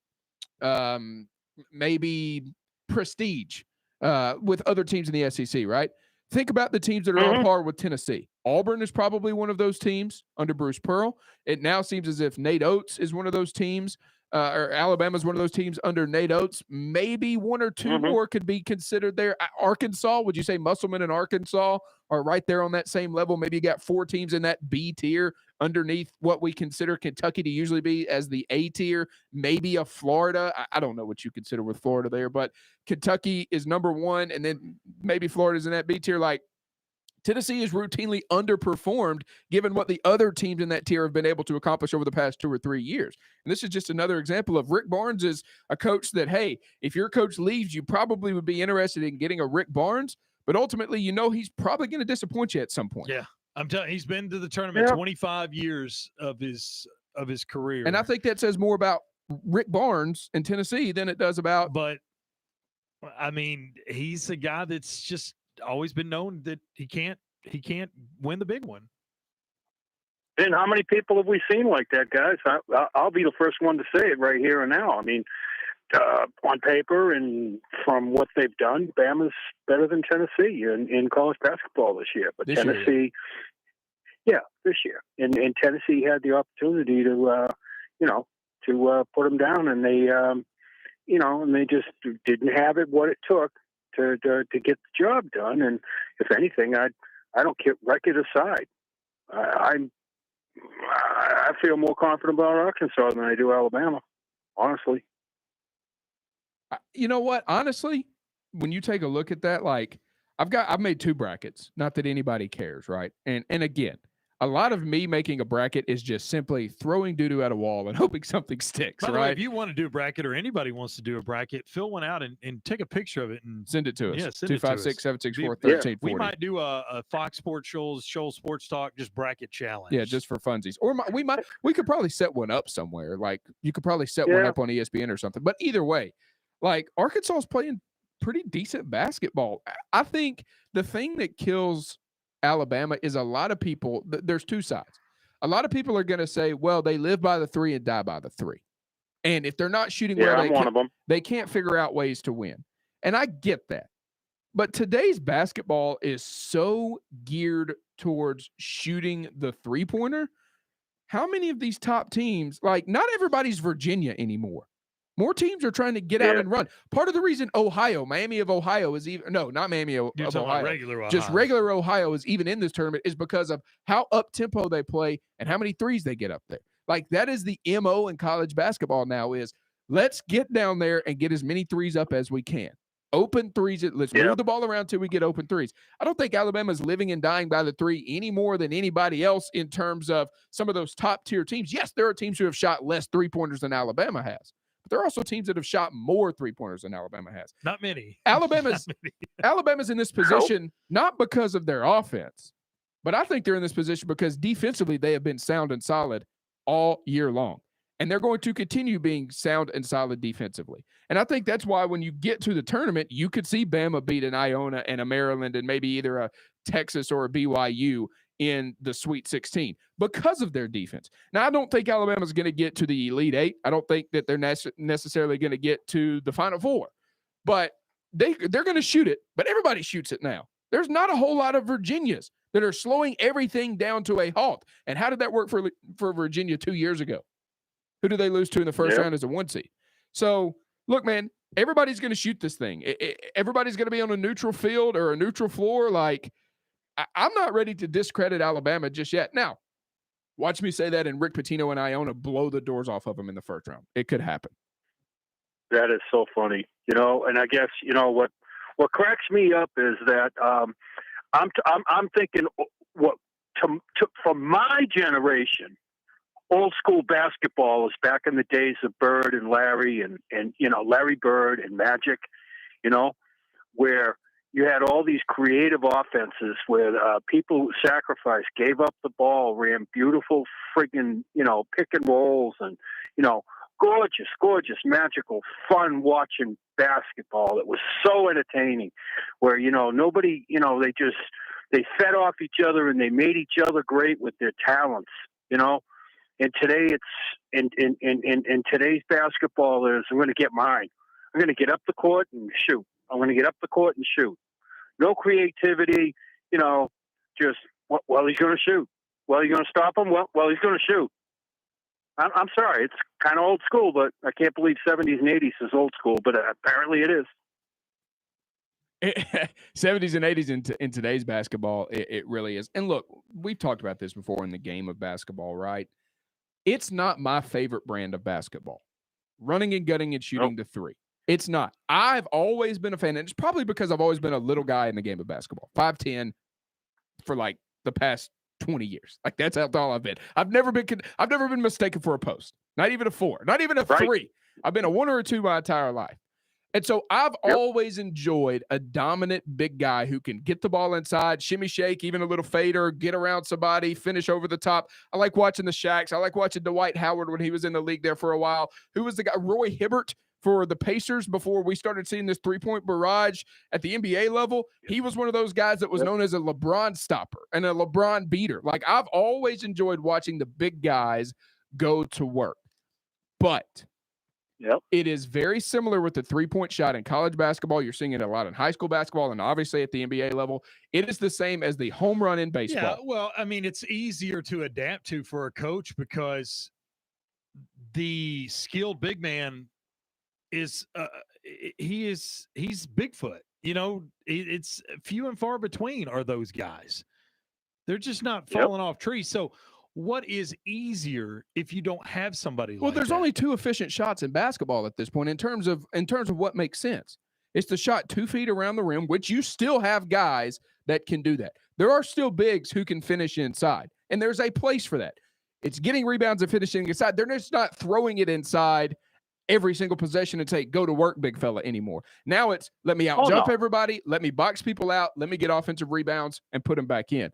Speaker 2: maybe prestige with other teams in the SEC, right? think about the teams that are on par with Tennessee. Auburn is probably one of those teams under Bruce Pearl. It now seems as if Nate Oates is one of those teams, or Alabama is one of those teams under Nate Oates. Maybe one or two more could be considered there. Arkansas, would you say Musselman and Arkansas are right there on that same level? Maybe you got 4 teams in that B tier underneath what we consider Kentucky to usually be as the A tier. Maybe a Florida. I don't know what you consider with Florida there, but Kentucky is number 1, and then maybe Florida's in that B tier. Like, Tennessee is routinely underperformed given what the other teams in that tier have been able to accomplish over the past 2 or 3 years. And this is just another example of Rick Barnes is a coach that, hey, if your coach leaves, you probably would be interested in getting a Rick Barnes, but ultimately, he's probably going to disappoint you at some point.
Speaker 3: Yeah. I'm telling you, he's been to the tournament 25 years of his career.
Speaker 2: And I think that says more about Rick Barnes in Tennessee than it does about.
Speaker 3: But I mean, he's a guy that's just always been known that he can't win the big one.
Speaker 9: And how many people have we seen like that, guys? I'll be the first one to say it right here and now. I mean, on paper and from what they've done, Bama's better than Tennessee in college basketball this year. But this year. This year. And Tennessee had the opportunity to put them down, and they, and they just didn't have it what it took to get the job done. And if anything, I don't care, record aside, I feel more confident about Arkansas than I do Alabama, honestly.
Speaker 2: You know what? Honestly, when you take a look at that, like I've made 2 brackets. Not that anybody cares, right? And again, a lot of me making a bracket is just simply throwing doo-doo at a wall and hoping something sticks,
Speaker 3: By the
Speaker 2: right?
Speaker 3: way, if you want to do a bracket or anybody wants to do a bracket, fill one out and take a picture of it and
Speaker 2: send it to us.
Speaker 3: Yeah, send it to us.
Speaker 2: 256-764-1340.
Speaker 3: We might do a Fox Sports Shoals Sports Talk just bracket challenge.
Speaker 2: Yeah, just for funsies. Or we could probably set one up somewhere. Like you could probably set one up on ESPN or something. But either way, like Arkansas is playing pretty decent basketball. I think the thing that kills Alabama is a lot of people, there's 2 sides. A lot of people are going to say, well, they live by the 3 and die by the 3. And if they're not shooting well, they can't figure out ways to win. And I get that. But today's basketball is so geared towards shooting the 3-pointer. How many of these top teams, like not everybody's Virginia anymore. More teams are trying to get out and run. Part of the reason Miami of Ohio is even – no, not Miami of Ohio.
Speaker 3: Regular Ohio.
Speaker 2: Just regular Ohio is even in this tournament is because of how up-tempo they play and how many threes they get up there. Like that is the MO in college basketball now is let's get down there and get as many threes up as we can. Open threes. Let's move the ball around till we get open threes. I don't think Alabama's living and dying by the 3 any more than anybody else in terms of some of those top-tier teams. Yes, there are teams who have shot less three-pointers than Alabama has. But there are also teams that have shot more 3-pointers than Alabama has.
Speaker 3: Not many.
Speaker 2: Alabama's in this position not because of their offense, but I think they're in this position because defensively they have been sound and solid all year long. And they're going to continue being sound and solid defensively. And I think that's why when you get to the tournament, you could see Bama beat an Iona and a Maryland and maybe either a Texas or a BYU in the Sweet 16 because of their defense. Now, I don't think Alabama's going to get to the Elite 8. I don't think that they're necessarily going to get to the Final 4. But they're going to shoot it, but everybody shoots it now. There's not a whole lot of Virginias that are slowing everything down to a halt. And how did that work for Virginia 2 years ago? Who did they lose to in the first round as a 1 seed? So, look, man, everybody's going to shoot this thing. Everybody's going to be on a neutral field or a neutral floor. Like, I'm not ready to discredit Alabama just yet. Now, watch me say that and Rick Pitino and Iona blow the doors off of them in the first round. It could happen.
Speaker 9: That is so funny, and I guess, what cracks me up is that I'm thinking from my generation, old school basketball is back in the days of Bird and Larry and Larry Bird and Magic, where you had all these creative offenses where people who sacrificed, gave up the ball, ran beautiful friggin', pick and rolls and, gorgeous, magical, fun watching basketball. It was so entertaining where, nobody, they fed off each other and they made each other great with their talents, And today in today's basketball is I'm going to get mine. I'm going to get up the court and shoot. I'm going to get up the court and shoot. no creativity. Just well, he's going to shoot. Well, you're going to stop him. Well, he's going to shoot. I'm sorry, it's kind of old school, but I can't believe 70s and 80s is old school, but apparently it is.
Speaker 2: 70s and 80s in today's basketball, it really is. And look, we've talked about this before in the game of basketball, right? It's not my favorite brand of basketball. Running and gutting and shooting the three. It's not. I've always been a fan, and it's probably because I've always been a little guy in the game of basketball. 5'10" for like the past 20 years. Like that's how tall I've been. I've never been mistaken for a post. Not even a 4. Not even a 3. I've been a 1 or a 2 my entire life. And so I've always enjoyed a dominant big guy who can get the ball inside, shimmy shake, even a little fader, get around somebody, finish over the top. I like watching the Shaqs. I like watching Dwight Howard when he was in the league there for a while. Who was the guy? Roy Hibbert for the Pacers before we started seeing this three-point barrage at the NBA level. He was one of those guys that was known as a LeBron stopper and a LeBron beater. Like I've always enjoyed watching the big guys go to work. But it is very similar with the three-point shot in college basketball. You're seeing it a lot in high school basketball and obviously at the NBA level. It is the same as the home run in baseball.
Speaker 3: Yeah, well, I mean, it's easier to adapt to for a coach because the skilled big man is he's Bigfoot. It's few and far between are those guys. They're just not falling off trees. So what is easier if you don't have somebody like
Speaker 2: there's
Speaker 3: that?
Speaker 2: only 2 efficient shots in basketball at this point in terms of what makes sense. It's the shot 2 feet around the rim, which you still have guys that can do that. There are still bigs who can finish inside, and there's a place for that. It's getting rebounds and finishing inside. They're just not throwing it inside every single possession and say, go to work, big fella, anymore. Now it's let me out jump everybody, let me box people out, let me get offensive rebounds and put them back in.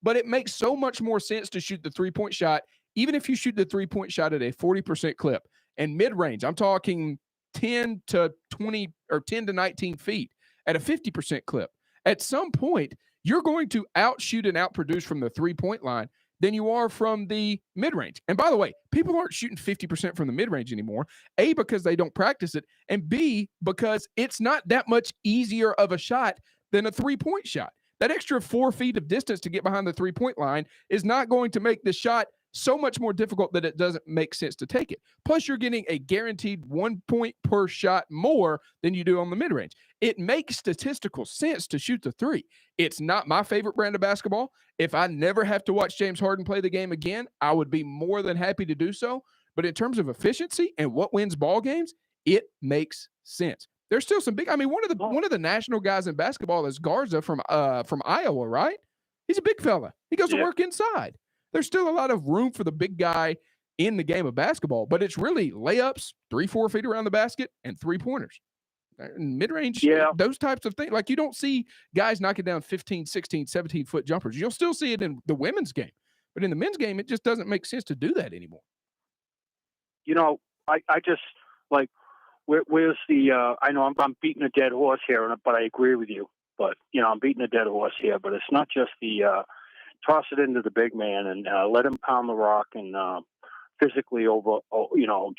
Speaker 2: But it makes so much more sense to shoot the three-point shot, even if you shoot the three-point shot at a 40% clip. And mid-range, I'm talking 10 to 20 or 10 to 19 feet at a 50% clip. At some point, you're going to outshoot and outproduce from the three-point line than you are from the mid-range. And by the way, people aren't shooting 50% from the mid-range anymore, A, because they don't practice it, and B, because it's not that much easier of a shot than a three-point shot. That extra 4 feet of distance to get behind the three-point line is not going to make the shot so much more difficult that it doesn't make sense to take it. Plus, you're getting a guaranteed 1 point per shot more than you do on the mid-range. It makes statistical sense to shoot the three. It's not my favorite brand of basketball. If I never have to watch James Harden play the game again, I would be more than happy to do so. But in terms of efficiency and what wins ball games, it makes sense. There's still some big. I mean, one of the national guys in basketball is Garza from Iowa, right? He's a big fella. He goes to work inside. There's still a lot of room for the big guy in the game of basketball, but it's really layups, 3-4 feet around the basket, and 3-pointers. Mid-range, those types of things. Like you don't see guys knocking down 15, 16, 17-foot jumpers. You'll still see it in the women's game, but in the men's game, it just doesn't make sense to do that anymore.
Speaker 9: I just like. Where's the? I know I'm beating a dead horse here, but I agree with you. But I'm beating a dead horse here. But it's not just the toss it into the big man and let him pound the rock and physically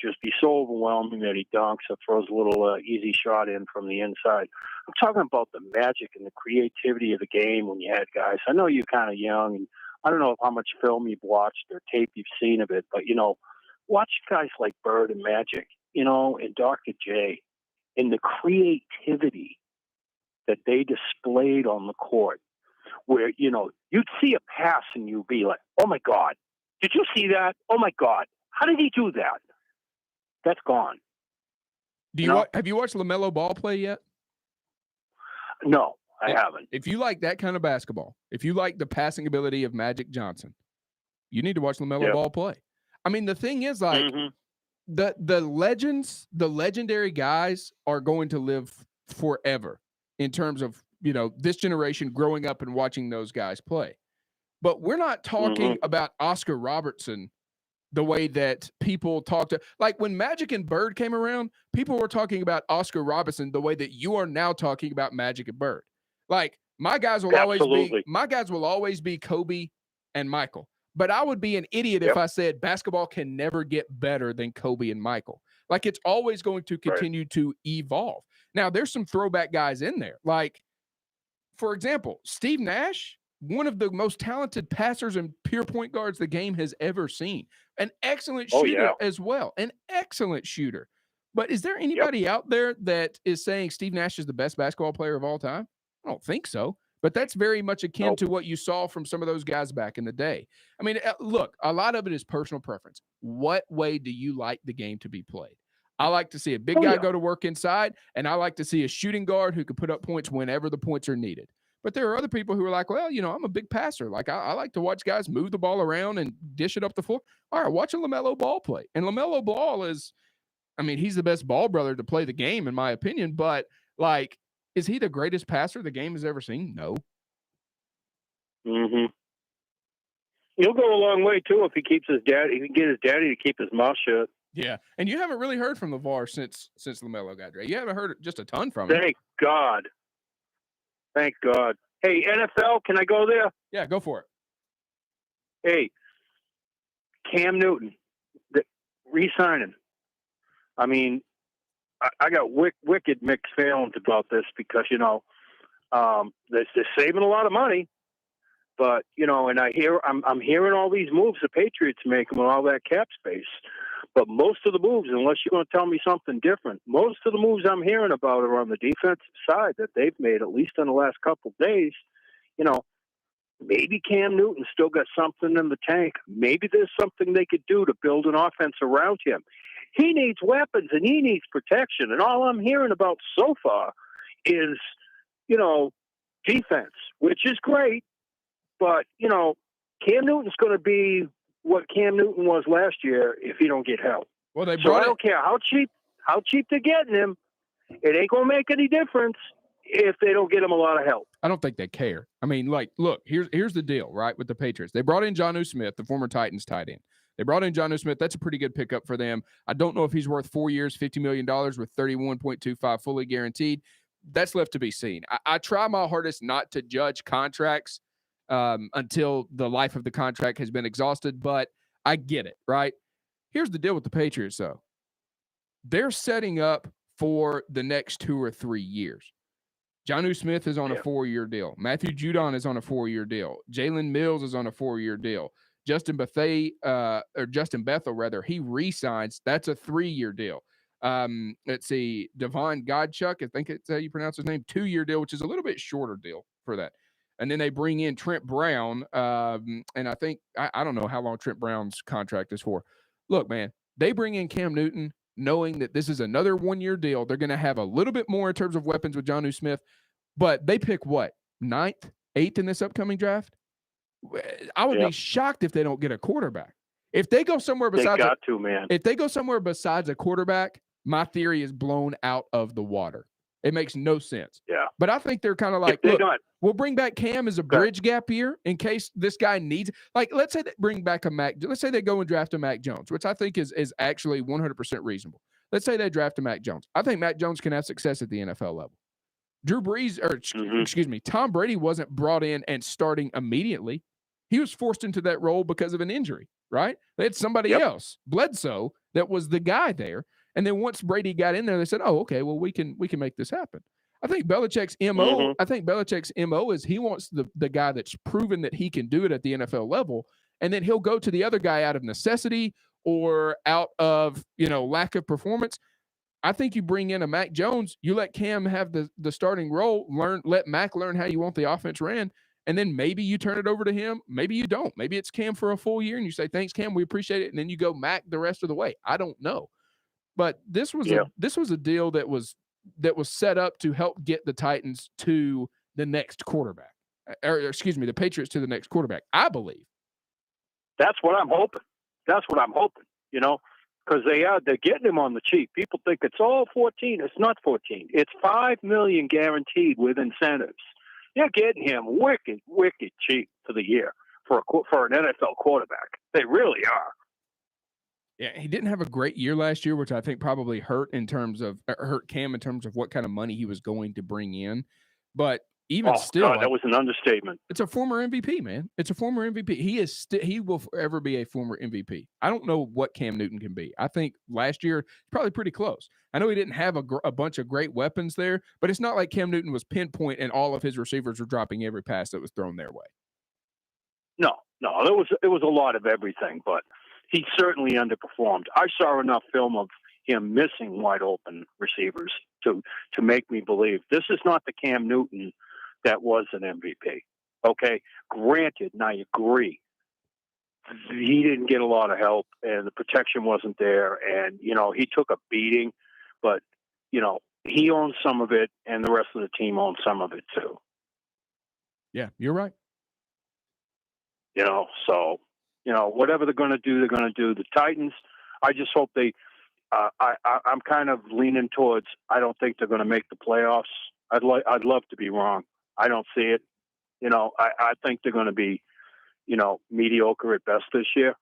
Speaker 9: just be so overwhelming that he dunks or throws a little easy shot in from the inside. I'm talking about the magic and the creativity of the game when you had guys. I know you're kind of young, and I don't know how much film you've watched or tape you've seen of it, but watch guys like Bird and Magic. And Dr. J, in the creativity that they displayed on the court, where, you'd see a pass and you'd be like, oh my God, did you see that? Oh my God, how did he do that? That's gone.
Speaker 2: Have you watched LaMelo Ball play yet?
Speaker 9: No, I haven't.
Speaker 2: If you like that kind of basketball, if you like the passing ability of Magic Johnson, you need to watch LaMelo Ball play. I mean, the thing is the legends, the legendary guys are going to live forever in terms of, this generation growing up and watching those guys play. But we're not talking about Oscar Robertson the way that people talk to, like when Magic and Bird came around, people were talking about Oscar Robertson the way that you are now talking about Magic and Bird. Like my guys will always be Kobe and Michael. But I would be an idiot if I said basketball can never get better than Kobe and Michael. Like it's always going to continue to evolve. Now, there's some throwback guys in there. Like for example, Steve Nash, one of the most talented passers and pure point guards the game has ever seen. An excellent shooter as well. An excellent shooter. But is there anybody out there that is saying Steve Nash is the best basketball player of all time? I don't think so. But that's very much akin to what you saw from some of those guys back in the day. I mean, look, a lot of it is personal preference. What way do you like the game to be played? I like to see a big guy go to work inside, and I like to see a shooting guard who can put up points whenever the points are needed. But there are other people who are like, well, I'm a big passer. Like, I like to watch guys move the ball around and dish it up the floor. All right, watch a LaMelo Ball play. And LaMelo Ball he's the best ball brother to play the game, in my opinion. But, like, is he the greatest passer the game has ever seen? No.
Speaker 9: Mm-hmm. He'll go a long way, too, if he keeps his daddy. He can get his daddy to keep his mouth shut.
Speaker 2: Yeah, and you haven't really heard from LeVar since LaMelo got drafted. You haven't heard just a ton from him.
Speaker 9: Thank God. Thank God. Hey, NFL, can I go there?
Speaker 2: Yeah, go for it.
Speaker 9: Hey, Cam Newton, re-sign him. I mean, I got wicked mixed feelings about this because, they're saving a lot of money. But, and I'm hearing all these moves the Patriots make with all that cap space. But most of the moves, unless you're going to tell me something different, most of the moves I'm hearing about are on the defensive side that they've made, at least in the last couple of days. Maybe Cam Newton still got something in the tank. Maybe there's something they could do to build an offense around him. He needs weapons and he needs protection. And all I'm hearing about so far is, defense, which is great. But, Cam Newton's going to be what Cam Newton was last year if he don't get help.
Speaker 2: Well, I
Speaker 9: don't care how cheap they're getting him. It ain't going to make any difference if they don't get him a lot of help.
Speaker 2: I don't think they care. I mean, look, here's the deal, right, with the Patriots. They brought in Jonnu Smith, the former Titans tight end. They brought in Jonnu Smith. That's a pretty good pickup for them. I don't know if he's worth 4 years, $50 million with $31.25 fully guaranteed. That's left to be seen. I try my hardest not to judge contracts until the life of the contract has been exhausted, but I get it, right? Here's the deal with the Patriots, though. They're setting up for the next 2 or 3 years. Jonnu Smith is on a 4-year deal. Matthew Judon is on a 4-year deal. Jalen Mills is on a 4-year deal. Justin Bethel, he re-signs. That's a 3-year deal. Let's see, Devon Godchuk, I think it's how you pronounce his name, 2-year deal, which is a little bit shorter deal for that. And then they bring in Trent Brown, and I think I don't know how long Trent Brown's contract is for. Look, man, they bring in Cam Newton knowing that this is another 1-year deal. They're going to have a little bit more in terms of weapons with Jonnu Smith, but they pick what, 9th, 8th in this upcoming draft? I would be shocked if they don't get a quarterback. If they go somewhere besides If they go somewhere besides a quarterback, my theory is blown out of the water. It makes no sense.
Speaker 9: Yeah.
Speaker 2: But I think they're kind of like, look, we'll bring back Cam as a bridge gap year in case this guy needs, let's say they bring back let's say they go and draft a Mac Jones, which I think is actually 100% reasonable. Let's say they draft a Mac Jones. I think Mac Jones can have success at the NFL level. Tom Brady wasn't brought in and starting immediately. He was forced into that role because of an injury, right? They had somebody else, Bledsoe, that was the guy there. And then once Brady got in there, they said, "Oh, okay, well we can make this happen." I think Belichick's MO. I think Belichick's MO is he wants the guy that's proven that he can do it at the NFL level, and then he'll go to the other guy out of necessity or out of lack of performance. I think you bring in a Mac Jones, you let Cam have the starting role, let Mac learn how you want the offense ran, and then maybe you turn it over to him. Maybe you don't. Maybe it's Cam for a full year, and you say, "Thanks, Cam, we appreciate it," and then you go Mac the rest of the way. I don't know. But this was a deal that was set up to help get the Titans to the next quarterback, the Patriots to the next quarterback. I believe.
Speaker 9: That's what I'm hoping. Because they're getting him on the cheap. People think it's all 14. It's not 14. It's $5 million guaranteed with incentives. You're getting him wicked cheap for the year for an NFL quarterback. They really are.
Speaker 2: Yeah, he didn't have a great year last year, which I think probably hurt Cam in terms of what kind of money he was going to bring in. But even still,
Speaker 9: God, that was an understatement.
Speaker 2: it's a former MVP, man. It's a former MVP. He will forever be a former MVP. I don't know what Cam Newton can be. I think last year probably pretty close. I know he didn't have a bunch of great weapons there, but it's not like Cam Newton was pinpoint and all of his receivers were dropping every pass that was thrown their way.
Speaker 9: No, it was a lot of everything, but he certainly underperformed. I saw enough film of him missing wide open receivers to make me believe this is not the Cam Newton that was an MVP. Okay, granted, and I agree, he didn't get a lot of help, and the protection wasn't there, and he took a beating, but he owns some of it, and the rest of the team owns some of it too.
Speaker 2: Yeah, you're right.
Speaker 9: So whatever they're going to do, they're going to do. The Titans, I just hope they. I'm kind of leaning towards. I don't think they're going to make the playoffs. I'd love to be wrong. I don't see it. I think they're going to be, mediocre at best this year.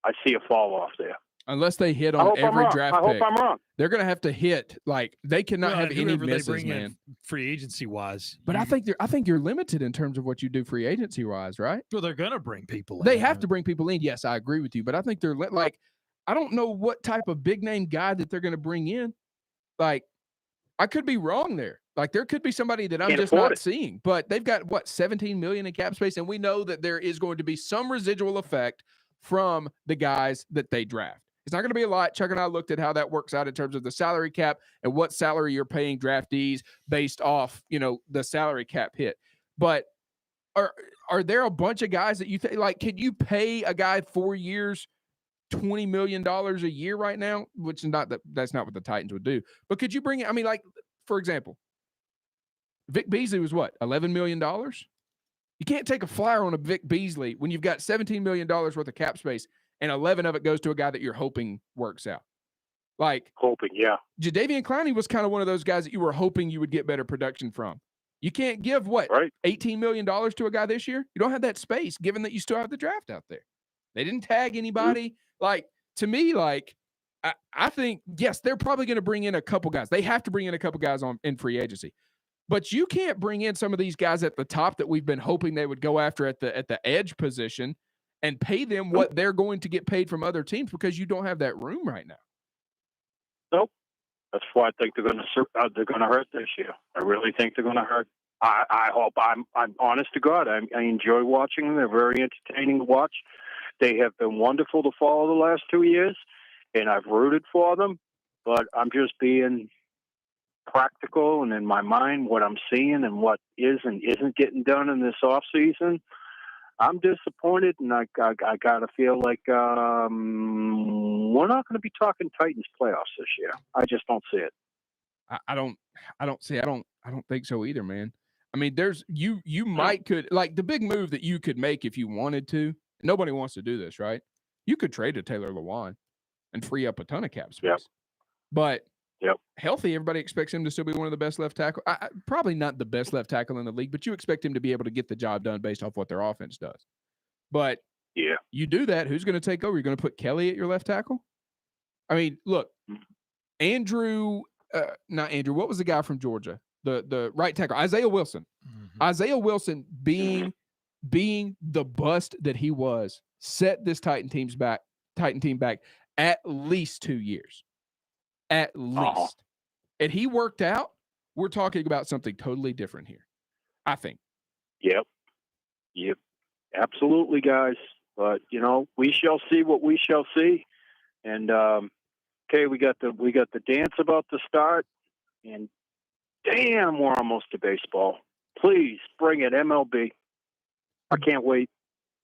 Speaker 9: I see a fall off there.
Speaker 2: Unless they hit on every draft pick.
Speaker 9: I hope I'm wrong.
Speaker 2: They're going to have to hit, like, they cannot have any misses, man.
Speaker 3: Free agency wise.
Speaker 2: But I think you're limited in terms of what you do free agency wise, right?
Speaker 3: Well, they're going to bring people in.
Speaker 2: They have to bring people in. Yes, I agree with you. But I think they're like, I don't know what type of big name guy that they're going to bring in. Like, I could be wrong there. Like, there could be somebody that I'm just not seeing. But they've got, $17 million in cap space? And we know that there is going to be some residual effect from the guys that they draft. It's not going to be a lot. Chuck and I looked at how that works out in terms of the salary cap and what salary you're paying draftees based off, the salary cap hit. But are there a bunch of guys that you think, like, can you pay a guy 4 years, $20 million a year right now? Which is that's not what the Titans would do. But could you bring it? I mean, like, for example, Vic Beasley was what, $11 million? You can't take a flyer on a Vic Beasley when you've got $17 million worth of cap space and 11 of it goes to a guy that you're hoping works out. Like,
Speaker 9: yeah.
Speaker 2: Jadeveon Clowney was kind of one of those guys that you were hoping you would get better production from. You can't give $18 million to a guy this year. You don't have that space, given that you still have the draft out there. They didn't tag anybody. Mm-hmm. Like, to me, like, I think, yes, they're probably going to bring in a couple guys. They have to bring in a couple guys in free agency. But you can't bring in some of these guys at the top that we've been hoping they would go after at the edge position and pay them what they're going to get paid from other teams because you don't have that room right now.
Speaker 9: Nope. That's why I think they're going to hurt this year. I really think they're going to hurt. I hope. I'm honest to God. I enjoy watching them. They're very entertaining to watch. They have been wonderful to follow the last 2 years, and I've rooted for them. But I'm just being practical, and in my mind, what I'm seeing and what is and isn't getting done in this off season. I'm disappointed, and I gotta feel like we're not going to be talking Titans playoffs this year. I just don't see it.
Speaker 2: I don't think so either, man. I mean, you might could, like, the big move that you could make if you wanted to. Nobody wants to do this, right? You could trade to Taylor Lewan and free up a ton of cap space.
Speaker 9: Yep.
Speaker 2: But healthy, everybody expects him to still be one of the best left tackle. Probably not the best left tackle in the league, but you expect him to be able to get the job done based off what their offense does. But you do that, who's going to take over? You're going to put Kelly at your left tackle? I mean, look, not Andrew. What was the guy from Georgia? The right tackle, Isaiah Wilson. Mm-hmm. Isaiah Wilson being the bust that he was set this Titan team back at least 2 years. At least. And he worked out. We're talking about something totally different here, I think. Yep.
Speaker 9: Absolutely, guys. But, we shall see what we shall see. And, okay, we got the dance about to start. And, damn, we're almost to baseball. Please bring it, MLB. I can't wait.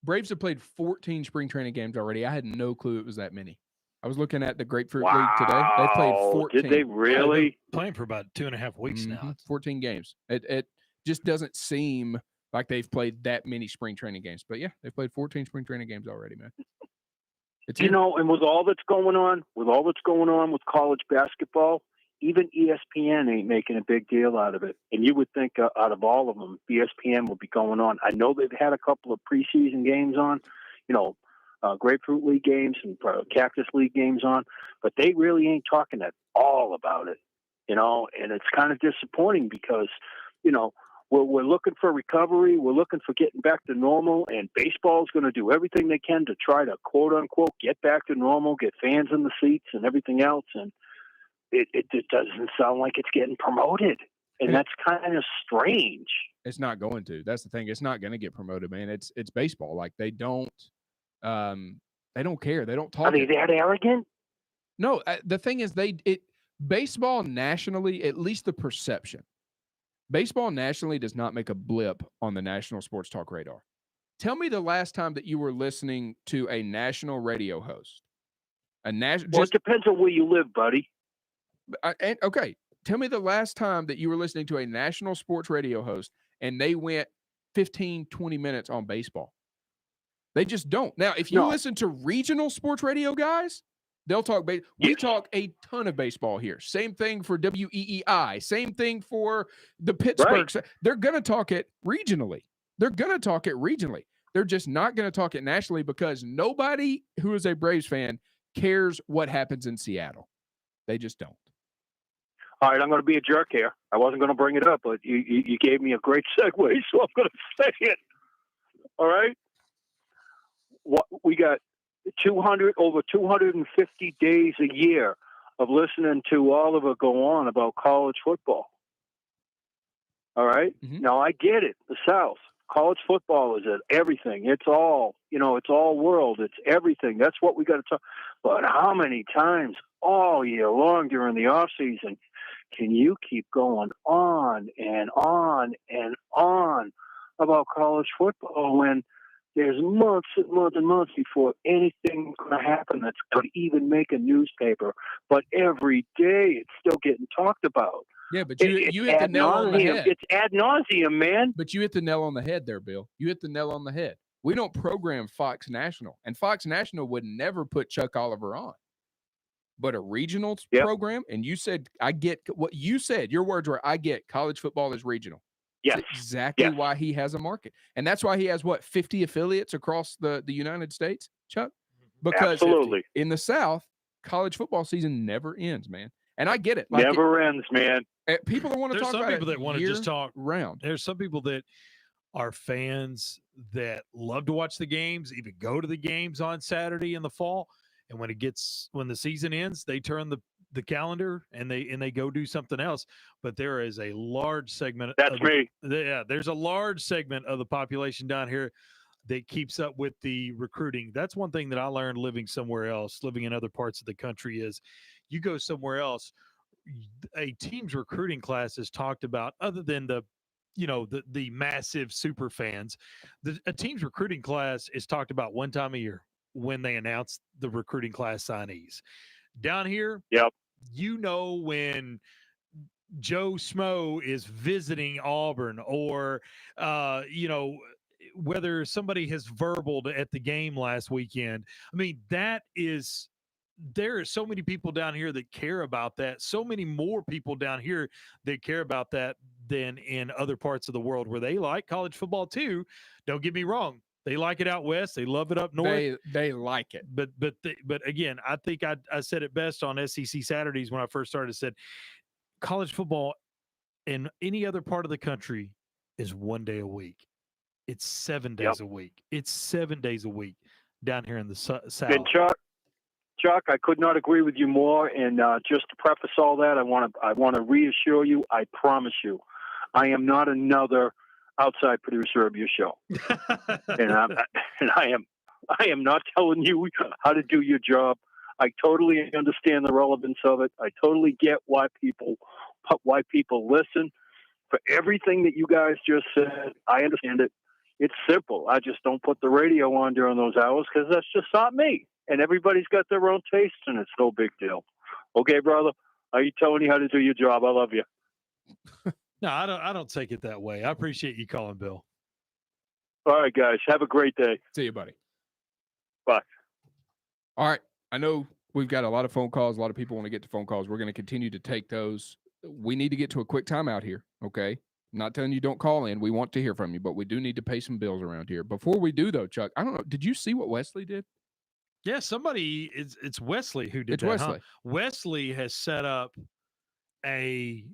Speaker 2: Braves have played 14 spring training games already. I had no clue it was that many. I was looking at the Grapefruit League today. They played 14.
Speaker 9: Did they really?
Speaker 3: Yeah, playing for about 2.5 weeks now.
Speaker 2: 14 games. It just doesn't seem like they've played that many spring training games. But, yeah, they've played 14 spring training games already, man.
Speaker 9: And with all that's going on with college basketball, even ESPN ain't making a big deal out of it. And you would think out of all of them, ESPN will be going on. I know they've had a couple of preseason games on, Grapefruit League games and Cactus League games on, but they really ain't talking at all about it, and it's kind of disappointing because, We're looking for recovery. We're looking for getting back to normal, and baseball's going to do everything they can to try to, quote unquote, get back to normal, get fans in the seats and everything else. And it doesn't sound like it's getting promoted, and that's kind of strange.
Speaker 2: It's not going to. That's the thing. It's not going to get promoted, man. It's baseball. Like they don't care. They don't talk.
Speaker 9: Are they that arrogant?
Speaker 2: No. The thing is, baseball nationally, at least the perception. Baseball nationally does not make a blip on the national sports talk radar. Tell me the last time that you were listening to a national radio host.
Speaker 9: Well, it depends on where you live, buddy.
Speaker 2: Okay. Tell me the last time that you were listening to a national sports radio host and they went 15, 20 minutes on baseball. They just don't. Now, if you listen to regional sports radio guys, they'll talk. We talk a ton of baseball here. Same thing for WEEI. Same thing for the Pittsburgh. Right. They're going to talk it regionally. They're just not going to talk it nationally because nobody who is a Braves fan cares what happens in Seattle. They just don't.
Speaker 9: All right, I'm going to be a jerk here. I wasn't going to bring it up, but you gave me a great segue, so I'm going to say it. All right? We got over 250 days a year of listening to Oliver go on about college football. All right? Mm-hmm. Now, I get it. The South. College football is everything. It's all, it's all world. It's everything. That's what we got to talk. But how many times all year long during the off season can you keep going on and on and on about college football when there's months and months and months before anything going to happen that's going to even make a newspaper? But every day it's still getting talked about.
Speaker 2: Yeah, but you hit the nail on the head.
Speaker 9: It's ad nauseum, man.
Speaker 2: But you hit the nail on the head there, Bill. You hit the nail on the head. We don't program Fox National, and Fox National would never put Chuck Oliver on. But a regional program, and you said, I get what you said. Your words were, I get college football is regional.
Speaker 9: Yes.
Speaker 2: That's exactly why he has a market. And that's why he has, 50 affiliates across the United States, Chuck? Because
Speaker 9: absolutely.
Speaker 2: In the South, college football season never ends, man. And I get it.
Speaker 9: Never ends, man.
Speaker 2: People don't want to talk about it.
Speaker 3: There's some people that want to just talk
Speaker 2: round.
Speaker 3: There's some people that are fans that love to watch the games, even go to the games on Saturday in the fall. And when the season ends, they turn the calendar and they go do something else. But there is a large segment.
Speaker 9: That's me.
Speaker 3: There's a large segment of the population down here that keeps up with the recruiting. That's one thing that I learned living somewhere else, living in other parts of the country, is you go somewhere else, a team's recruiting class is talked about, other than the massive super fans. A team's recruiting class is talked about one time a year when they announce the recruiting class signees. Down here, when Joe Smo is visiting Auburn, or whether somebody has verbaled at the game last weekend. I mean, there are so many people down here that care about that. So many more people down here that care about that than in other parts of the world where they like college football too. Don't get me wrong. They like it out west. They love it up north.
Speaker 2: They like it.
Speaker 3: But again, I think I said it best on SEC Saturdays when I first started. Said college football in any other part of the country is 1 day a week. It's 7 days a week. It's 7 days a week down here in the South.
Speaker 9: And Chuck, I could not agree with you more. And just to preface all that, I want to reassure you. I promise you, I am not another outside producer of your show, and I am not telling you how to do your job. I totally understand the relevance of it. I totally get why people listen. For everything that you guys just said, I understand it. It's simple. I just don't put the radio on during those hours because that's just not me. And everybody's got their own tastes, and it's no big deal. Okay, brother? Are you telling you how to do your job? I love you.
Speaker 3: No, I don't take it that way. I appreciate you calling, Bill.
Speaker 9: All right, guys. Have a great day.
Speaker 2: See you, buddy.
Speaker 9: Bye.
Speaker 2: All right. I know we've got a lot of phone calls. A lot of people want to get to phone calls. We're going to continue to take those. We need to get to a quick timeout here, okay? I'm not telling you don't call in. We want to hear from you, but we do need to pay some bills around here. Before we do, though, Chuck, I don't know. Did you see what Wesley did?
Speaker 3: Yeah, it's Wesley who did
Speaker 2: it's
Speaker 3: that.
Speaker 2: Wesley.
Speaker 3: Huh? Wesley has set up a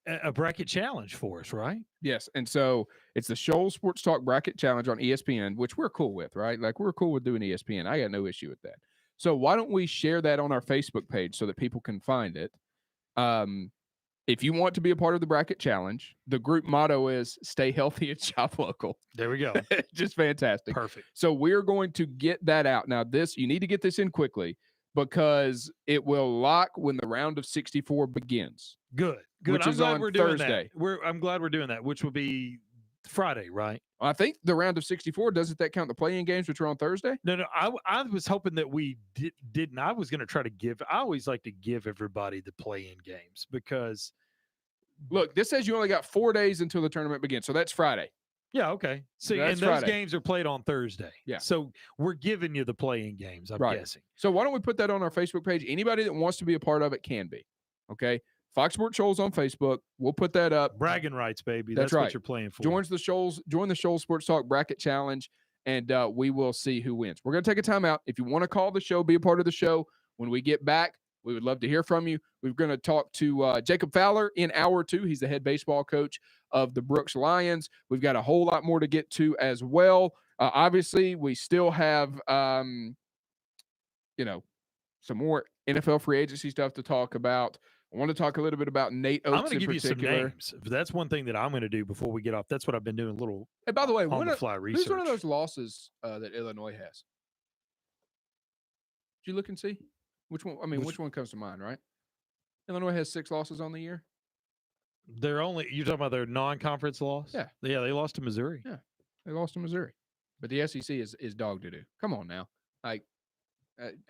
Speaker 3: a bracket challenge for us, right?
Speaker 2: Yes. And so it's the Shoals Sports Talk Bracket Challenge on ESPN, which we're cool with, right? Like, we're cool with doing ESPN. I got no issue with that. So why don't we share that on our Facebook page so that people can find it? If you want to be a part of the bracket challenge, the group motto is stay healthy and shop local.
Speaker 3: There we go.
Speaker 2: Just fantastic.
Speaker 3: Perfect.
Speaker 2: So we're going to get that out. Now, you need to get this in quickly because it will lock when the round of 64 begins.
Speaker 3: Good.
Speaker 2: Which
Speaker 3: I'm
Speaker 2: is
Speaker 3: glad
Speaker 2: on
Speaker 3: we're doing
Speaker 2: Thursday.
Speaker 3: that. I'm glad we're doing that, which will be Friday, right?
Speaker 2: I think the round of 64, doesn't that count the play-in games, which are on Thursday?
Speaker 3: No. I was hoping that we didn't. I was going to try to give. I always like to give everybody the play-in games because.
Speaker 2: Look, this says you only got 4 days until the tournament begins, so that's Friday.
Speaker 3: Yeah, okay. So,
Speaker 2: That's
Speaker 3: and those
Speaker 2: Friday.
Speaker 3: games are played on Thursday.
Speaker 2: Yeah.
Speaker 3: So we're giving you the play-in games, I'm guessing.
Speaker 2: So why don't we put that on our Facebook page? Anybody that wants to be a part of it can be. Okay? Fox Sports Shoals on Facebook. We'll put that up.
Speaker 3: Bragging rights, baby.
Speaker 2: That's
Speaker 3: What
Speaker 2: right.
Speaker 3: you're playing for.
Speaker 2: Join the Shoals Sports Talk Bracket Challenge, and we will see who wins. We're going to take a timeout. If you want to call the show, be a part of the show. When we get back, we would love to hear from you. We're going to talk to Jacob Fowler in hour 2. He's the head baseball coach of the Brooks Lions. We've got a whole lot more to get to as well. Obviously, we still have, some more NFL free agency stuff to talk about. I want to talk a little bit about Nate Oates.
Speaker 3: I'm going to give you some names. That's one thing that I'm going to do before we get off. That's what I've been doing.
Speaker 2: And by the way,
Speaker 3: on-the-fly research.
Speaker 2: who's one of those losses that Illinois has? Did you look and see? Which one? I mean, which one comes to mind, right? Illinois has 6 losses on the year.
Speaker 3: You're talking about their non-conference loss?
Speaker 2: Yeah.
Speaker 3: Yeah, they lost to Missouri.
Speaker 2: Yeah, they lost to Missouri. But the SEC is dog to do. Come on now. Like,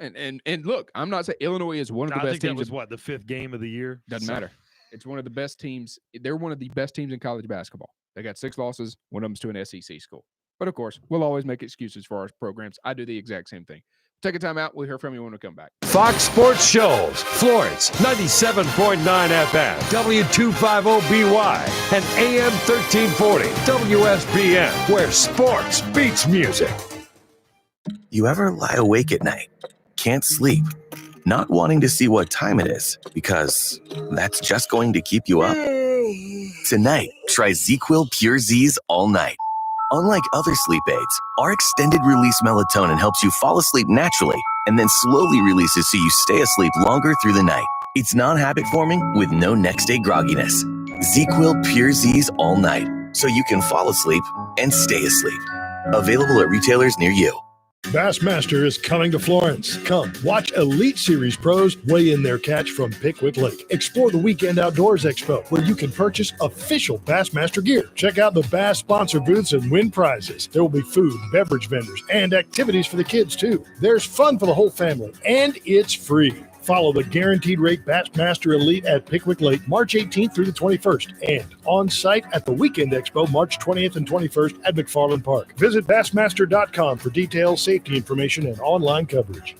Speaker 2: and look, I'm not saying Illinois is one of the best teams.
Speaker 3: That was the 5th game of the year?
Speaker 2: Doesn't matter. It's one of the best teams. They're one of the best teams in college basketball. They got 6 losses. One of them's to an SEC school. But of course, we'll always make excuses for our programs. I do the exact same thing. Take a time out. We'll hear from you when we come back.
Speaker 1: Fox Sports Shoals, Florence, 97.9 FM, W250BY, and AM 1340, WSBM, where sports beats music.
Speaker 10: You ever lie awake at night, can't sleep, not wanting to see what time it is because that's just going to keep you up? Tonight, try ZzzQuil Pure Z's all night. Unlike other sleep aids, our extended-release melatonin helps you fall asleep naturally and then slowly releases so you stay asleep longer through the night. It's non-habit-forming with no next-day grogginess. ZzzQuil Pure Z's all night so you can fall asleep and stay asleep. Available at retailers near you.
Speaker 11: Bassmaster is coming to Florence. Come, watch Elite Series pros weigh in their catch from Pickwick Lake. Explore the Weekend Outdoors Expo, where you can purchase official Bassmaster gear. Check out the Bass sponsor booths and win prizes. There will be food, beverage vendors, and activities for the kids, too. There's fun for the whole family, and it's free. Follow the Guaranteed Rate Bassmaster Elite at Pickwick Lake, March 18th through the 21st, and on site at the Weekend Expo, March 20th and 21st at McFarland Park. Visit Bassmaster.com for details, safety information, and online coverage.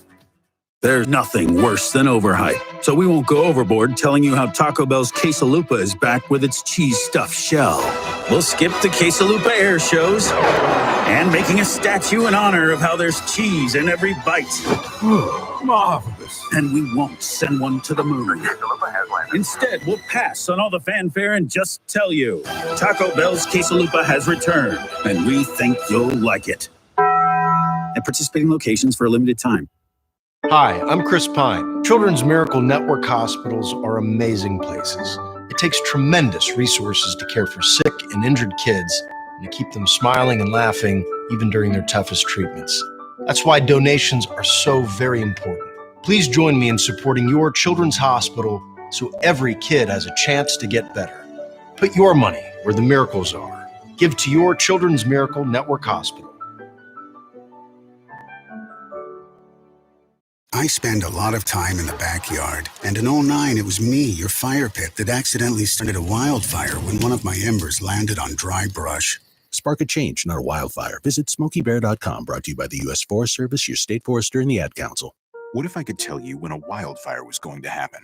Speaker 12: There's nothing worse than overhype, so we won't go overboard telling you how Taco Bell's Quesalupa is back with its cheese-stuffed shell. We'll skip the Quesalupa air shows and making a statue in honor of how there's cheese in every bite. Marvelous. And we won't send one to the moon. Instead, we'll pass on all the fanfare and just tell you Taco Bell's Quesalupa has returned, and we think you'll like it. At participating locations for a limited time.
Speaker 13: Hi, I'm Chris Pine. Children's Miracle Network hospitals are amazing places. It takes tremendous resources to care for sick and injured kids and to keep them smiling and laughing even during their toughest treatments. That's why donations are so very important. Please join me in supporting your children's hospital so every kid has a chance to get better. Put your money where the miracles are. Give to your Children's Miracle Network hospital.
Speaker 14: I spend a lot of time in the backyard, and in 2009 it was me, your fire pit, that accidentally started a wildfire when one of my embers landed on dry brush.
Speaker 15: Spark a change, not a wildfire. Visit SmokeyBear.com, brought to you by the U.S. Forest Service, your state forester, and the Ad Council.
Speaker 16: What if I could tell you when a wildfire was going to happen?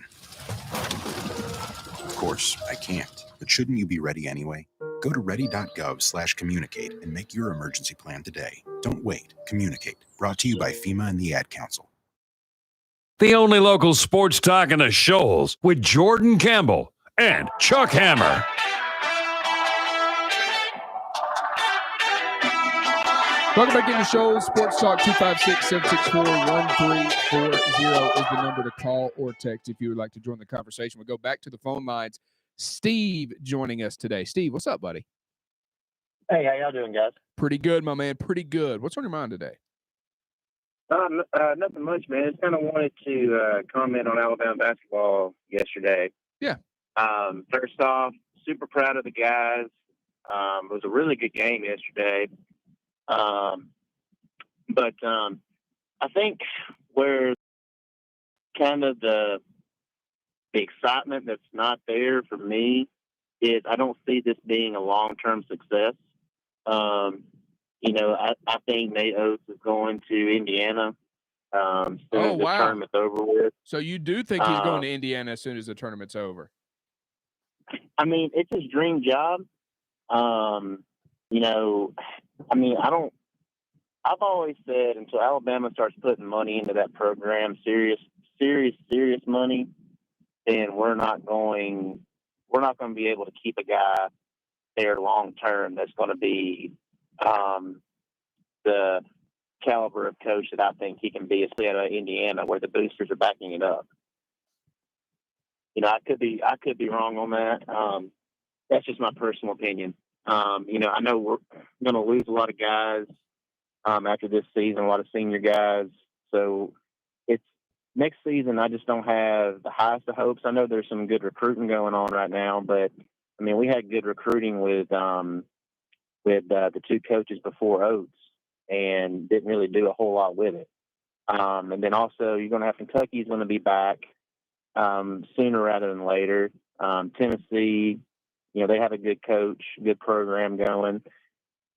Speaker 16: Of course, I can't, but shouldn't you be ready anyway? Go to ready.gov/communicate and make your emergency plan today. Don't wait. Communicate. Brought to you by FEMA and the Ad Council.
Speaker 1: The only local sports talk in the Shoals with Jordan Campbell and Chuck Hammer.
Speaker 2: Welcome back into the show. Sports Talk 256-764-1340 is the number to call or text if you would like to join the conversation. We'll go back to the phone lines. Steve joining us today. Steve, what's up, buddy?
Speaker 17: Hey, how y'all doing, guys?
Speaker 2: Pretty good, my man. Pretty good. What's on your mind today?
Speaker 17: Nothing much, man. Just kind of wanted to comment on Alabama basketball yesterday.
Speaker 2: Yeah.
Speaker 17: First off, super proud of the guys. It was a really good game yesterday. But I think where kind of the excitement that's not there for me is I don't see this being a long-term success. I think Nate Oates is going to Indiana. Soon as the tournament's over with.
Speaker 2: So you do think he's going to Indiana as soon as the tournament's over?
Speaker 17: I mean, it's his dream job. I've always said until Alabama starts putting money into that program, serious money, then we're not going to be able to keep a guy there long term that's going to be the caliber of coach that I think he can be, especially out of Indiana, where the boosters are backing it up. I could be wrong on that. That's just my personal opinion. I know we're going to lose a lot of guys after this season, a lot of senior guys. So it's next season. I just don't have the highest of hopes. I know there's some good recruiting going on right now, but I mean, we had good recruiting with the two coaches before Oates and didn't really do a whole lot with it. And then also you're going to have Kentucky's going to be back sooner rather than later. Tennessee, they have a good coach, good program going.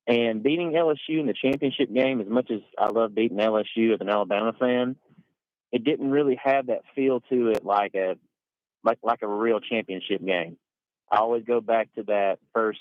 Speaker 17: And beating LSU in the championship game, as much as I love beating LSU as an Alabama fan, it didn't really have that feel to it like a real championship game. I always go back to that first